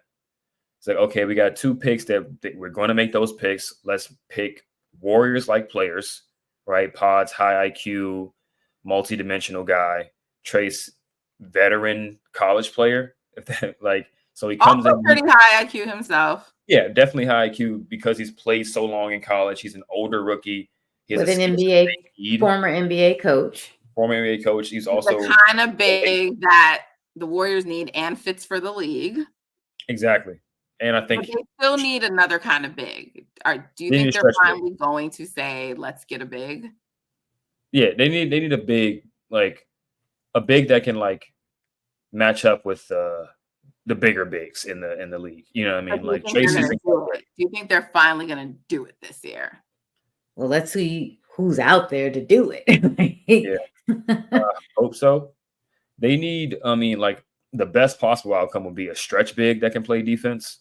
It's like, okay, we got 2 picks that we're going to make those picks. Let's pick Warriors-like players, right? Pods, high IQ, multi-dimensional guy. Trace, veteran college player. So he comes
also
in
pretty high IQ himself.
Yeah, definitely high IQ because he's played so long in college. He's an older rookie. He
with an former NBA coach.
Former NBA coach. He's also
the kind of big that the Warriors need and fits for the league.
Exactly. And I think
they still need another kind of big. Do you think they're finally going to say, let's get a big?
Yeah, they need a big, like a big that can like match up with the bigger bigs in the league. You know what I mean? Like Tracy's.
Do you think they're finally going to do it this year?
Well, let's see who's out there to do it.
Yeah, hope so. They need. I mean, like the best possible outcome would be a stretch big that can play defense,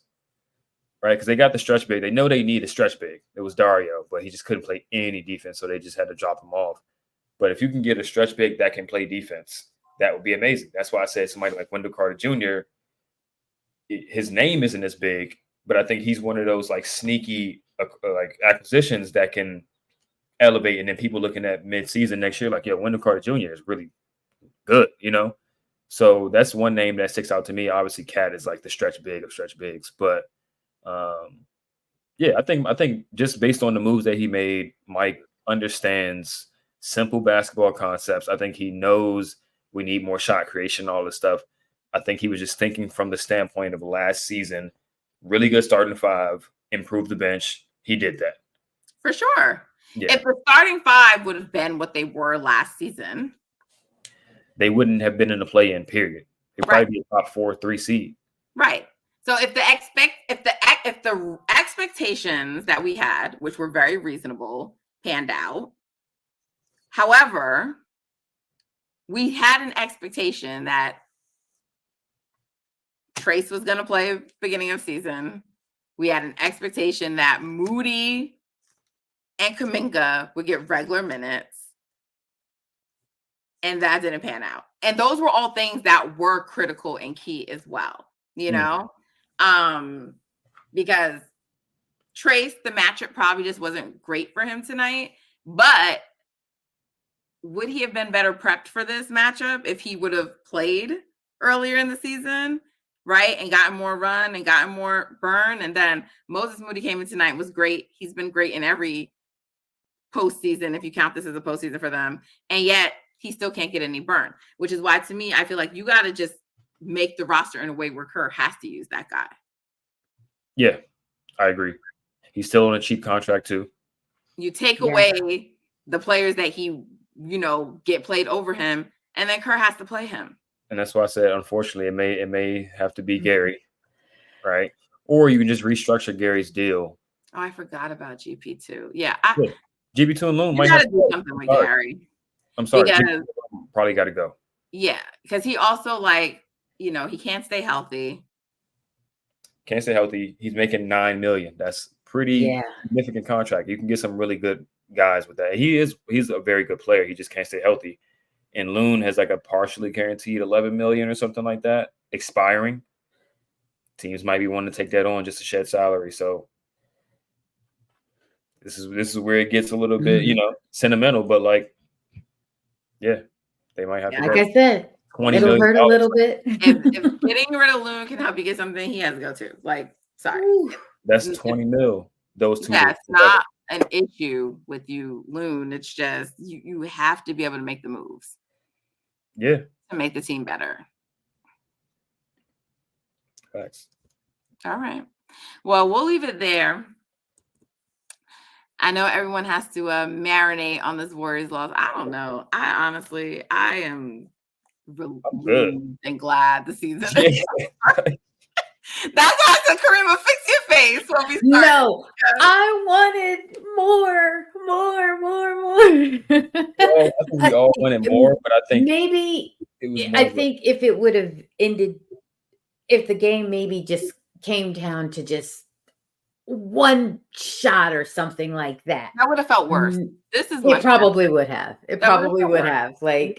right? Because they got the stretch big. They know they need a stretch big. It was Dario, but he just couldn't play any defense, so they just had to drop him off. But if you can get a stretch big that can play defense, that would be amazing. That's why I said somebody like Wendell Carter Jr., his name isn't as big, but I think he's one of those like sneaky like acquisitions that can elevate. And then people looking at mid-season next year, like, yeah, Wendell Carter Jr. is really good, you know? So that's one name that sticks out to me. Obviously, Cat is like the stretch big of stretch bigs. But yeah, I think just based on the moves that he made, Mike understands simple basketball concepts. I think he knows we need more shot creation, all this stuff. I think he was just thinking from the standpoint of last season, really good starting five, improve the bench. He did that.
For sure.
Yeah.
If the starting five would have been what they were last season,
they wouldn't have been in the play-in period. They'd probably be a top 4-3 seed.
Right. So if the expectations that we had, which were very reasonable, panned out, however, we had an expectation that Trace was going to play beginning of season. We had an expectation that Moody and Kuminga would get regular minutes. And that didn't pan out. And those were all things that were critical and key as well, you know? Because Trace, the matchup probably just wasn't great for him tonight. But would he have been better prepped for this matchup if he would have played earlier in the season, right? And gotten more run and gotten more burn. And then Moses Moody came in tonight, was great. He's been great in every postseason, if you count this as a postseason for them. And yet he still can't get any burn, which is why, to me, I feel like you got to just make the roster in a way where Kerr has to use that guy.
Yeah, I agree. He's still on a cheap contract too.
You take away the players that he, get played over him, and then Kerr has to play him.
And that's why I said, unfortunately, it may have to be Gary, right? Or you can just restructure Gary's deal.
Oh, I forgot about GP2. Yeah.
GP2 and Loon
might have to do something with Gary.
I'm sorry. Probably got to go.
Yeah, because he also, he can't stay healthy.
Can't stay healthy. He's making $9 million. That's pretty significant contract. You can get some really good guys with that. He's a very good player. He just can't stay healthy. And Loon has like a partially guaranteed $11 million or something like that expiring. Teams might be wanting to take that on just to shed salary. So this is where it gets a little bit, sentimental, but they might have to.
Like I said, it'll hurt a little bit.
If getting rid of Loon can help you get something, he has to go too. Sorry.
That's $20 million. Those two.
That's not an issue with you, Loon. It's just you have to be able to make the moves.
Yeah.
To make the team better.
Thanks.
All right. Well, we'll leave it there. I know everyone has to marinate on this Warriors loss. I don't know. I am relieved and glad the season. That's why I said, Kariemah, fix your face when we start.
No, I wanted more.
Well, I think we all wanted more, but I think
maybe I think if it would have ended, if the game maybe just came down to just one shot or something like that,
that would have felt worse.
It probably would have. It probably would have. I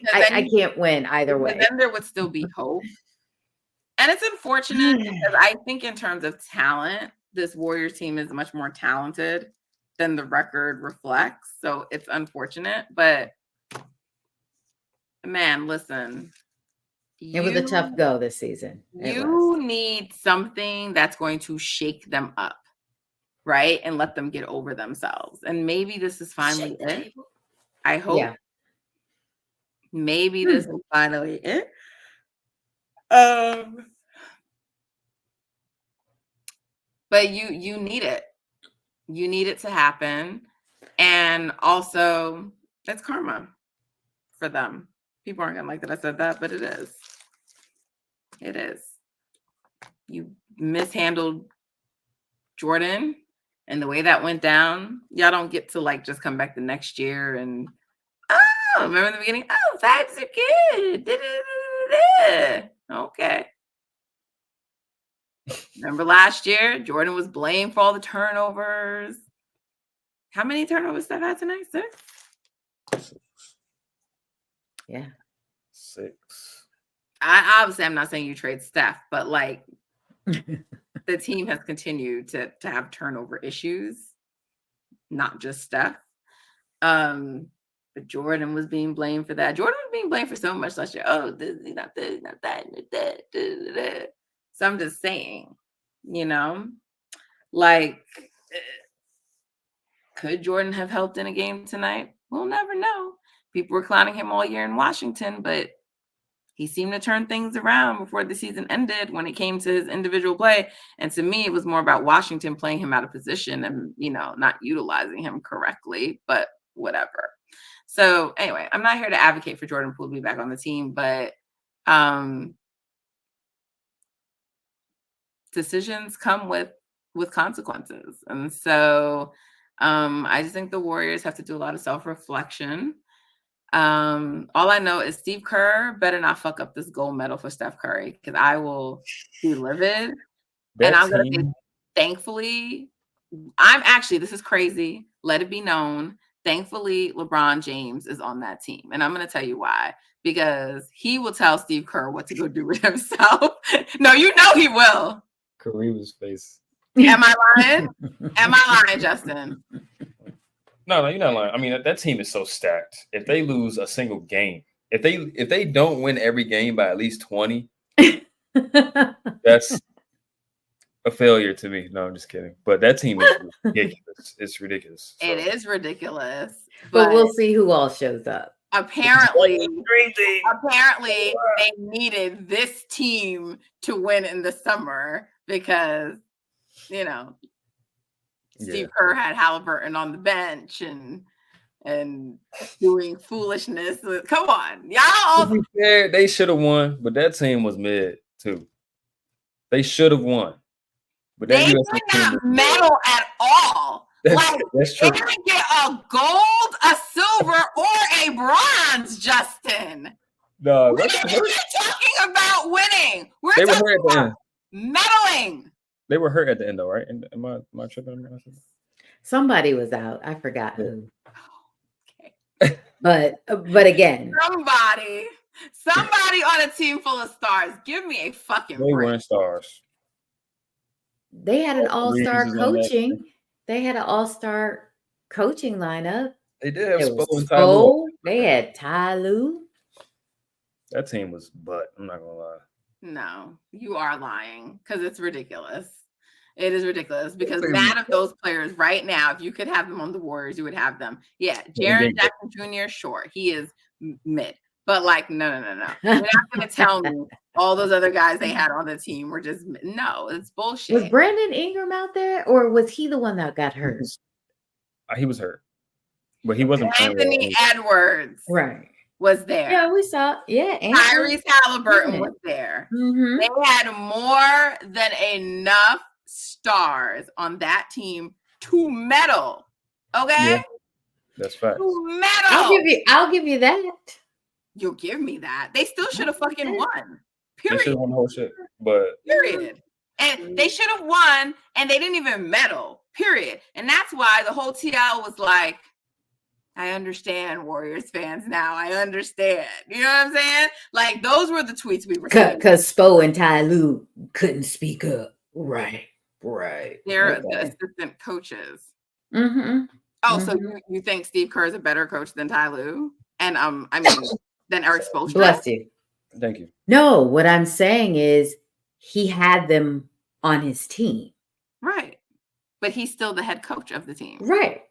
can't win either way.
Then there would still be hope. And it's unfortunate because I think in terms of talent, this Warriors team is much more talented than the record reflects. So it's unfortunate. But, man, listen.
It was a tough go this season.
You need something that's going to shake them up, right? And let them get over themselves. And maybe this is finally it. I hope. Yeah. Maybe this is finally it. But you need it. You need it to happen. And also, it's karma for them. People aren't gonna like that I said that, but it is. It is. You mishandled Jordan, and the way that went down, y'all don't get to just come back the next year and remember in the beginning, vibes are good. Okay. Remember last year, Jordan was blamed for all the turnovers. How many turnovers Steph had tonight? 6?
Yeah.
6.
I'm not saying you trade Steph, but like the team has continued to have turnover issues, not just Steph. But Jordan was being blamed for that. Jordan was being blamed for so much last year. Oh, this, not this, not that, not that. So I'm just saying, like, could Jordan have helped in a game tonight? We'll never know. People were clowning him all year in Washington, but he seemed to turn things around before the season ended when it came to his individual play. And to me, it was more about Washington playing him out of position and, not utilizing him correctly, but whatever. So anyway, I'm not here to advocate for Jordan Poole to be back on the team, but decisions come with consequences. And so I just think the Warriors have to do a lot of self-reflection. All I know is Steve Kerr better not fuck up this gold medal for Steph Curry, because I will be livid. And I'm going to say, thankfully, this is crazy. Let it be known. Thankfully, LeBron James is on that team. And I'm going to tell you why. Because he will tell Steve Kerr what to go do with himself. No, he will.
Kariemah's face.
Am I lying? Am I lying, Justin?
No, you're not lying. I mean, that team is so stacked. If they lose a single game, if they don't win every game by at least 20, that's a failure to me. No, I'm just kidding. But that team is ridiculous. It's ridiculous.
So. It is ridiculous.
But we'll see who all shows up.
Apparently, they needed this team to win in the summer because, Steve Kerr had Halliburton on the bench and doing foolishness. Come on, y'all.
To be fair, they should have won, but that team was mid too. They should have won, but
they did not medal at all.
That's true.
They didn't get a gold, a silver, or a bronze, Justin.
No,
we're talking about winning.
They were hurt at the end.
Medaling.
They were hurt at the end, though, right? Am I tripping?
Somebody was out. I forgot who. Okay. But again,
somebody on a team full of stars. Give me a fucking break.
They weren't stars.
They had an all-star coaching. They had an all-star coaching lineup.
They did have Spo and Ty Lue.
They had Ty Lue.
That team was butt. I'm not gonna lie.
No, you are lying because it's ridiculous. It is ridiculous because none of those players right now, if you could have them on the Warriors, you would have them. Yeah, Jaren Jackson Jr., sure, he is mid. But like, no. You're not going to tell me all those other guys they had on the team were just, no, it's bullshit.
Was Brandon Ingram out there or was he the one that got hurt?
He was hurt. But he wasn't.
Anthony Edwards.
Right.
Was there.
Yeah, we saw. Yeah.
Tyrese Halliburton was there.
Mm-hmm.
They had more than enough stars on that team to medal. Okay?
Yeah, that's fact.
To medal.
I'll give you that.
You'll give me that. They still should have fucking won. Period.
They should have won the whole shit. But
period. And they should have won and they didn't even medal. Period. And that's why the whole TL was like, I understand, Warriors fans now. I understand. You know what I'm saying? Like, those were the tweets we were saying.
Because Spo and Ty Lue couldn't speak up. Right.
They're the assistant coaches.
Mm-hmm.
Oh, so you think Steve Kerr is a better coach than Ty Lue? And, than Eric Spoelstra?
Bless you.
Thank you.
No, what I'm saying is he had them on his team.
Right. But he's still the head coach of the team.
Right.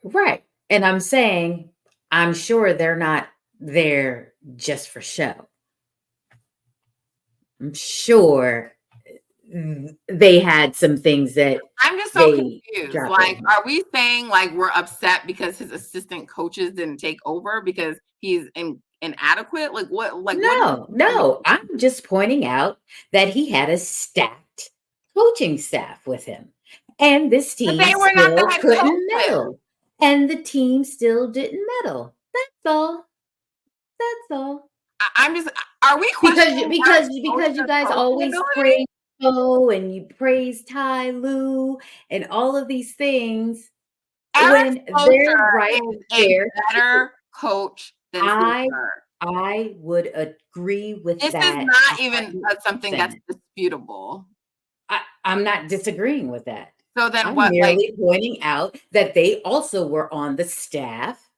And I'm saying, I'm sure they're not there just for show. I'm sure they had some things that
I'm just so confused. Like, are we saying like we're upset because his assistant coaches didn't take over because he's inadequate? Like what? Like
no. I'm just pointing out that he had a stacked coaching staff with him, and this team still couldn't medal. And the team still didn't medal. That's all.
Are we questioning
because you guys always praise Bo and you praise Ty Lue and all of these things
Eric
when they're right
is
there?
a better coach than Steve Kerr.
I would agree with
this
that.
This is not even something that's disputable.
I'm not disagreeing with that.
So then
I'm
what?
merely pointing out that they also were on the staff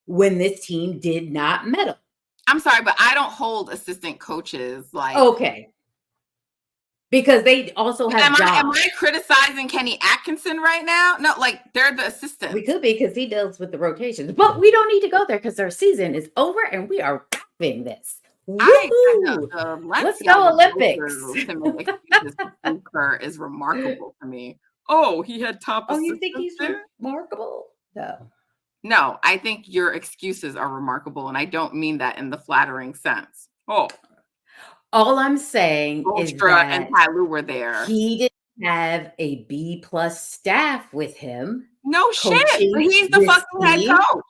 when this team did not medal.
I'm sorry, but I don't hold assistant coaches like
okay. Because they also have jobs.
Am I criticizing Kenny Atkinson right now? No, like they're the assistant.
We could be because he deals with the rotations, but we don't need to go there because our season is over and we are wrapping this. Let's go Olympics.
To make excuses for Steve Kerr is remarkable to me. Oh, he had top.
Oh, you think he's remarkable?
No, I think your excuses are remarkable, and I don't mean that in the flattering sense. Oh.
All I'm saying is that
and Ty Lue were there.
He didn't have a B+ staff with him.
No shit. He's the fucking head coach.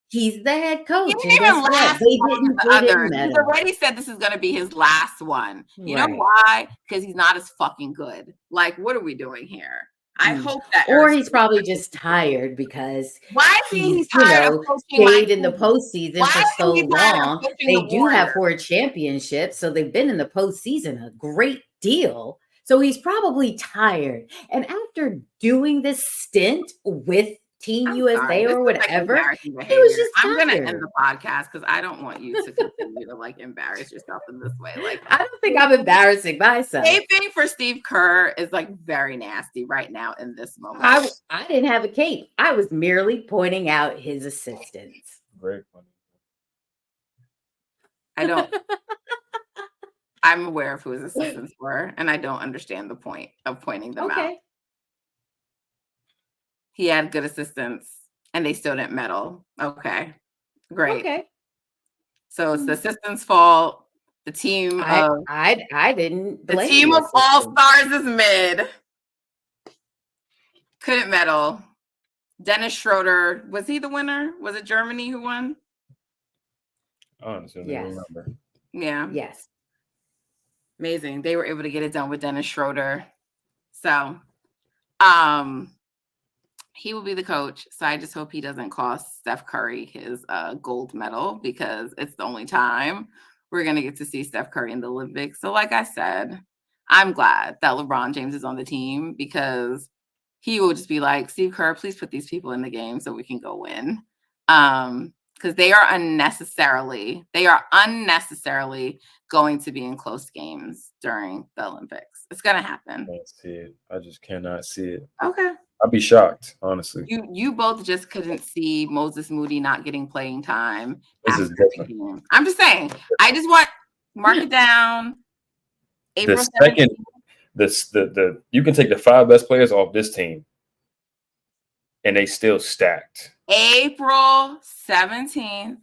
He's the head coach.
He didn't even last. They didn't get him medal. He's already said this is going to be his last one. You know why? Because he's not as fucking good. Like, what are we doing here? I hope that.
Or he's probably just tired because
why he's tired of
stayed in the postseason for so long. They do have 4 championships, so they've been in the postseason a great deal. So he's probably tired. And after doing this stint with Team USA or whatever, it was just
I'm going to end the podcast because I don't want you to continue to like embarrass yourself in this way. Like,
I don't think I'm embarrassing myself.
Caping for Steve Kerr is like very nasty right now in this moment.
I didn't have a cape. I was merely pointing out his assistants.
Very funny.
I don't. I'm aware of who his assistants were, and I don't understand the point of pointing them out. He had good assistants, and they still didn't medal. Okay, great.
Okay,
so it's the assistants' fault. The team
I didn't.
The team of all stars is mid. Couldn't medal. Dennis Schroeder, was he the winner? Was it Germany who won?
Honestly, I don't remember.
Yeah.
Yes.
Amazing. They were able to get it done with Dennis Schroeder. So, he will be the coach. So I just hope he doesn't cost Steph Curry his gold medal because it's the only time we're going to get to see Steph Curry in the Olympics. So like I said, I'm glad that LeBron James is on the team because he will just be like, Steve Kerr, please put these people in the game so we can go win. Because they are unnecessarily going to be in close games during the Olympics. It's going to happen.
I can't see it. I just cannot see it.
Okay.
I'd be shocked, honestly.
You both just couldn't see Moses Moody not getting playing time.
This is different.
I'm just saying. I just want mark it down.
April the second, 17th. You can take the 5 best players off this team, and they still stacked.
April 17th.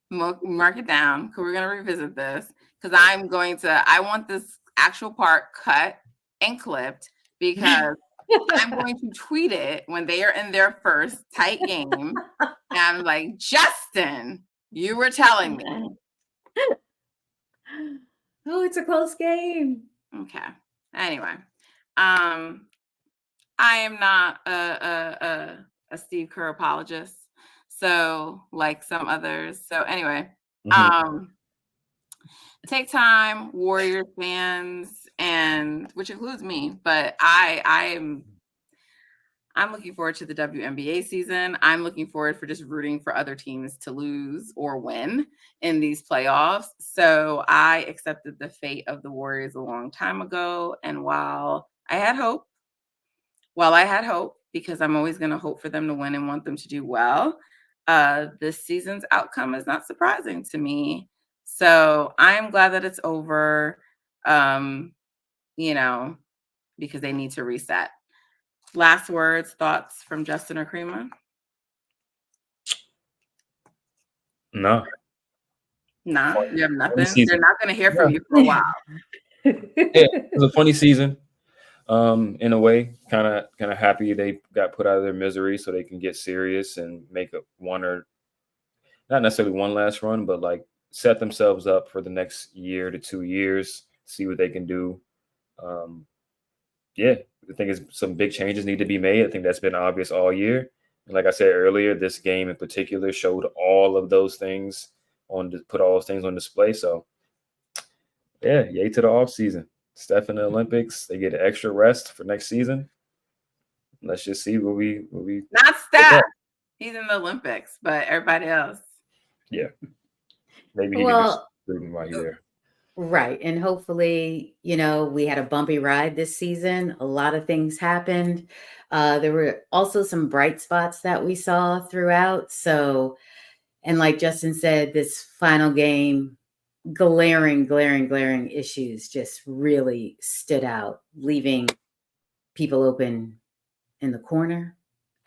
Mark it down because we're gonna revisit this because I want this actual part cut and clipped because I'm going to tweet it when they are in their first tight game. And I'm like, Justin, you were telling me.
Oh, it's a close game.
Okay. Anyway, I am not a Steve Kerr apologist. So like some others. So anyway, take time, Warriors fans, and which includes me, but I'm looking forward to the WNBA season. I'm looking forward for just rooting for other teams to lose or win in these playoffs. So I accepted the fate of the Warriors a long time ago. And while I had hope, because I'm always going to hope for them to win and want them to do well, this season's outcome is not surprising to me. So I'm glad that it's over, because they need to reset. Last words, thoughts from Justin or Kariemah?
No.
No, you have nothing. They're not going to hear from you for a while.
It was a funny season. In a way, kind of happy they got put out of their misery so they can get serious and make one or not necessarily one last run, but like set themselves up for the next year to 2 years, see what they can do. Yeah, I think some big changes need to be made. I think that's been obvious all year. And like I said earlier, this game in particular showed all of those things put all those things on display. So yeah, yay to the off season. Steph in the Olympics, they get extra rest for next season. Let's just see what we
Not Steph. He's in the Olympics, but everybody else.
Yeah. Maybe he can do something while he's there.
Right. And hopefully, we had a bumpy ride this season. A lot of things happened. There were also some bright spots that we saw throughout. So, and like Justin said, this final game, glaring issues just really stood out, leaving people open in the corner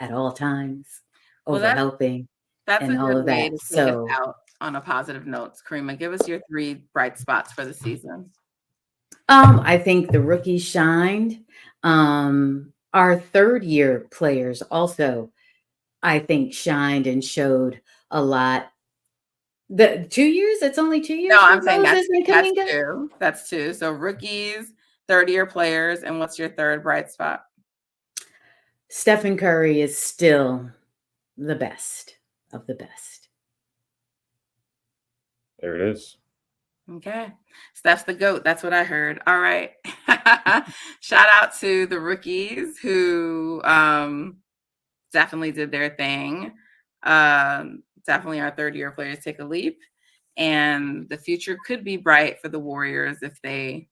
at all times, overhelping,
that's
and
a
all
good
of
way
that.
to take us out on a positive note. Kariemah, give us your 3 bright spots for the season.
I think the rookies shined. Our third-year players also, I think, shined and showed a lot. The 2 years? It's only 2 years.
No,
for
I'm saying
Moses and
that's
Kuminga?
2. That's 2. So rookies, third-year players, and what's your third bright spot?
Stephen Curry is still the best of the best.
There it is.
Okay. Steph's the GOAT. That's what I heard. All right. Shout out to the rookies who definitely did their thing. Definitely our third-year players take a leap. And the future could be bright for the Warriors if they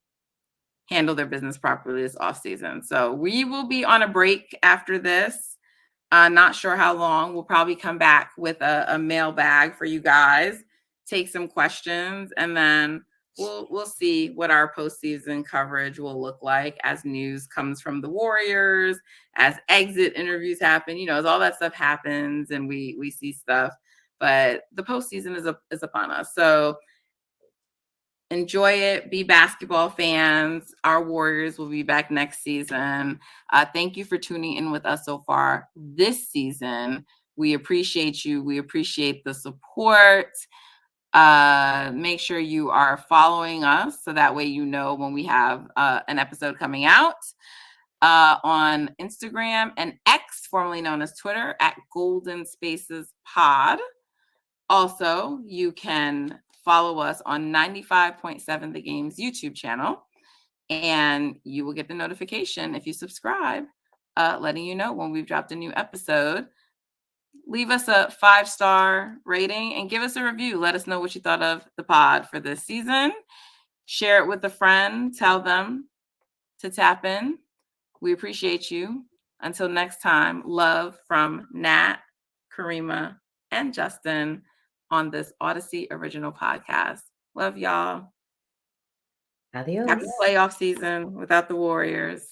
handle their business properly this offseason. So we will be on a break after this. Not sure how long. We'll probably come back with a mailbag for you guys, take some questions, and then we'll see what our postseason coverage will look like as news comes from the Warriors, as exit interviews happen. As all that stuff happens and we see stuff. But the postseason is upon us. So enjoy it. Be basketball fans. Our Warriors will be back next season. Thank you for tuning in with us so far this season. We appreciate you. We appreciate the support. Make sure you are following us so that way you know when we have an episode coming out. On Instagram and X, formerly known as Twitter, at Golden Spaces Pod. Also, you can follow us on 95.7 The Game's YouTube channel, and you will get the notification if you subscribe, letting you know when we've dropped a new episode. Leave us a 5-star rating and give us a review. Let us know what you thought of the pod for this season. Share it with a friend. Tell them to tap in. We appreciate you. Until next time, love from Nat, Kariemah, and Justin on this Odyssey original podcast. Love y'all.
Adios.
Happy playoff season without the Warriors.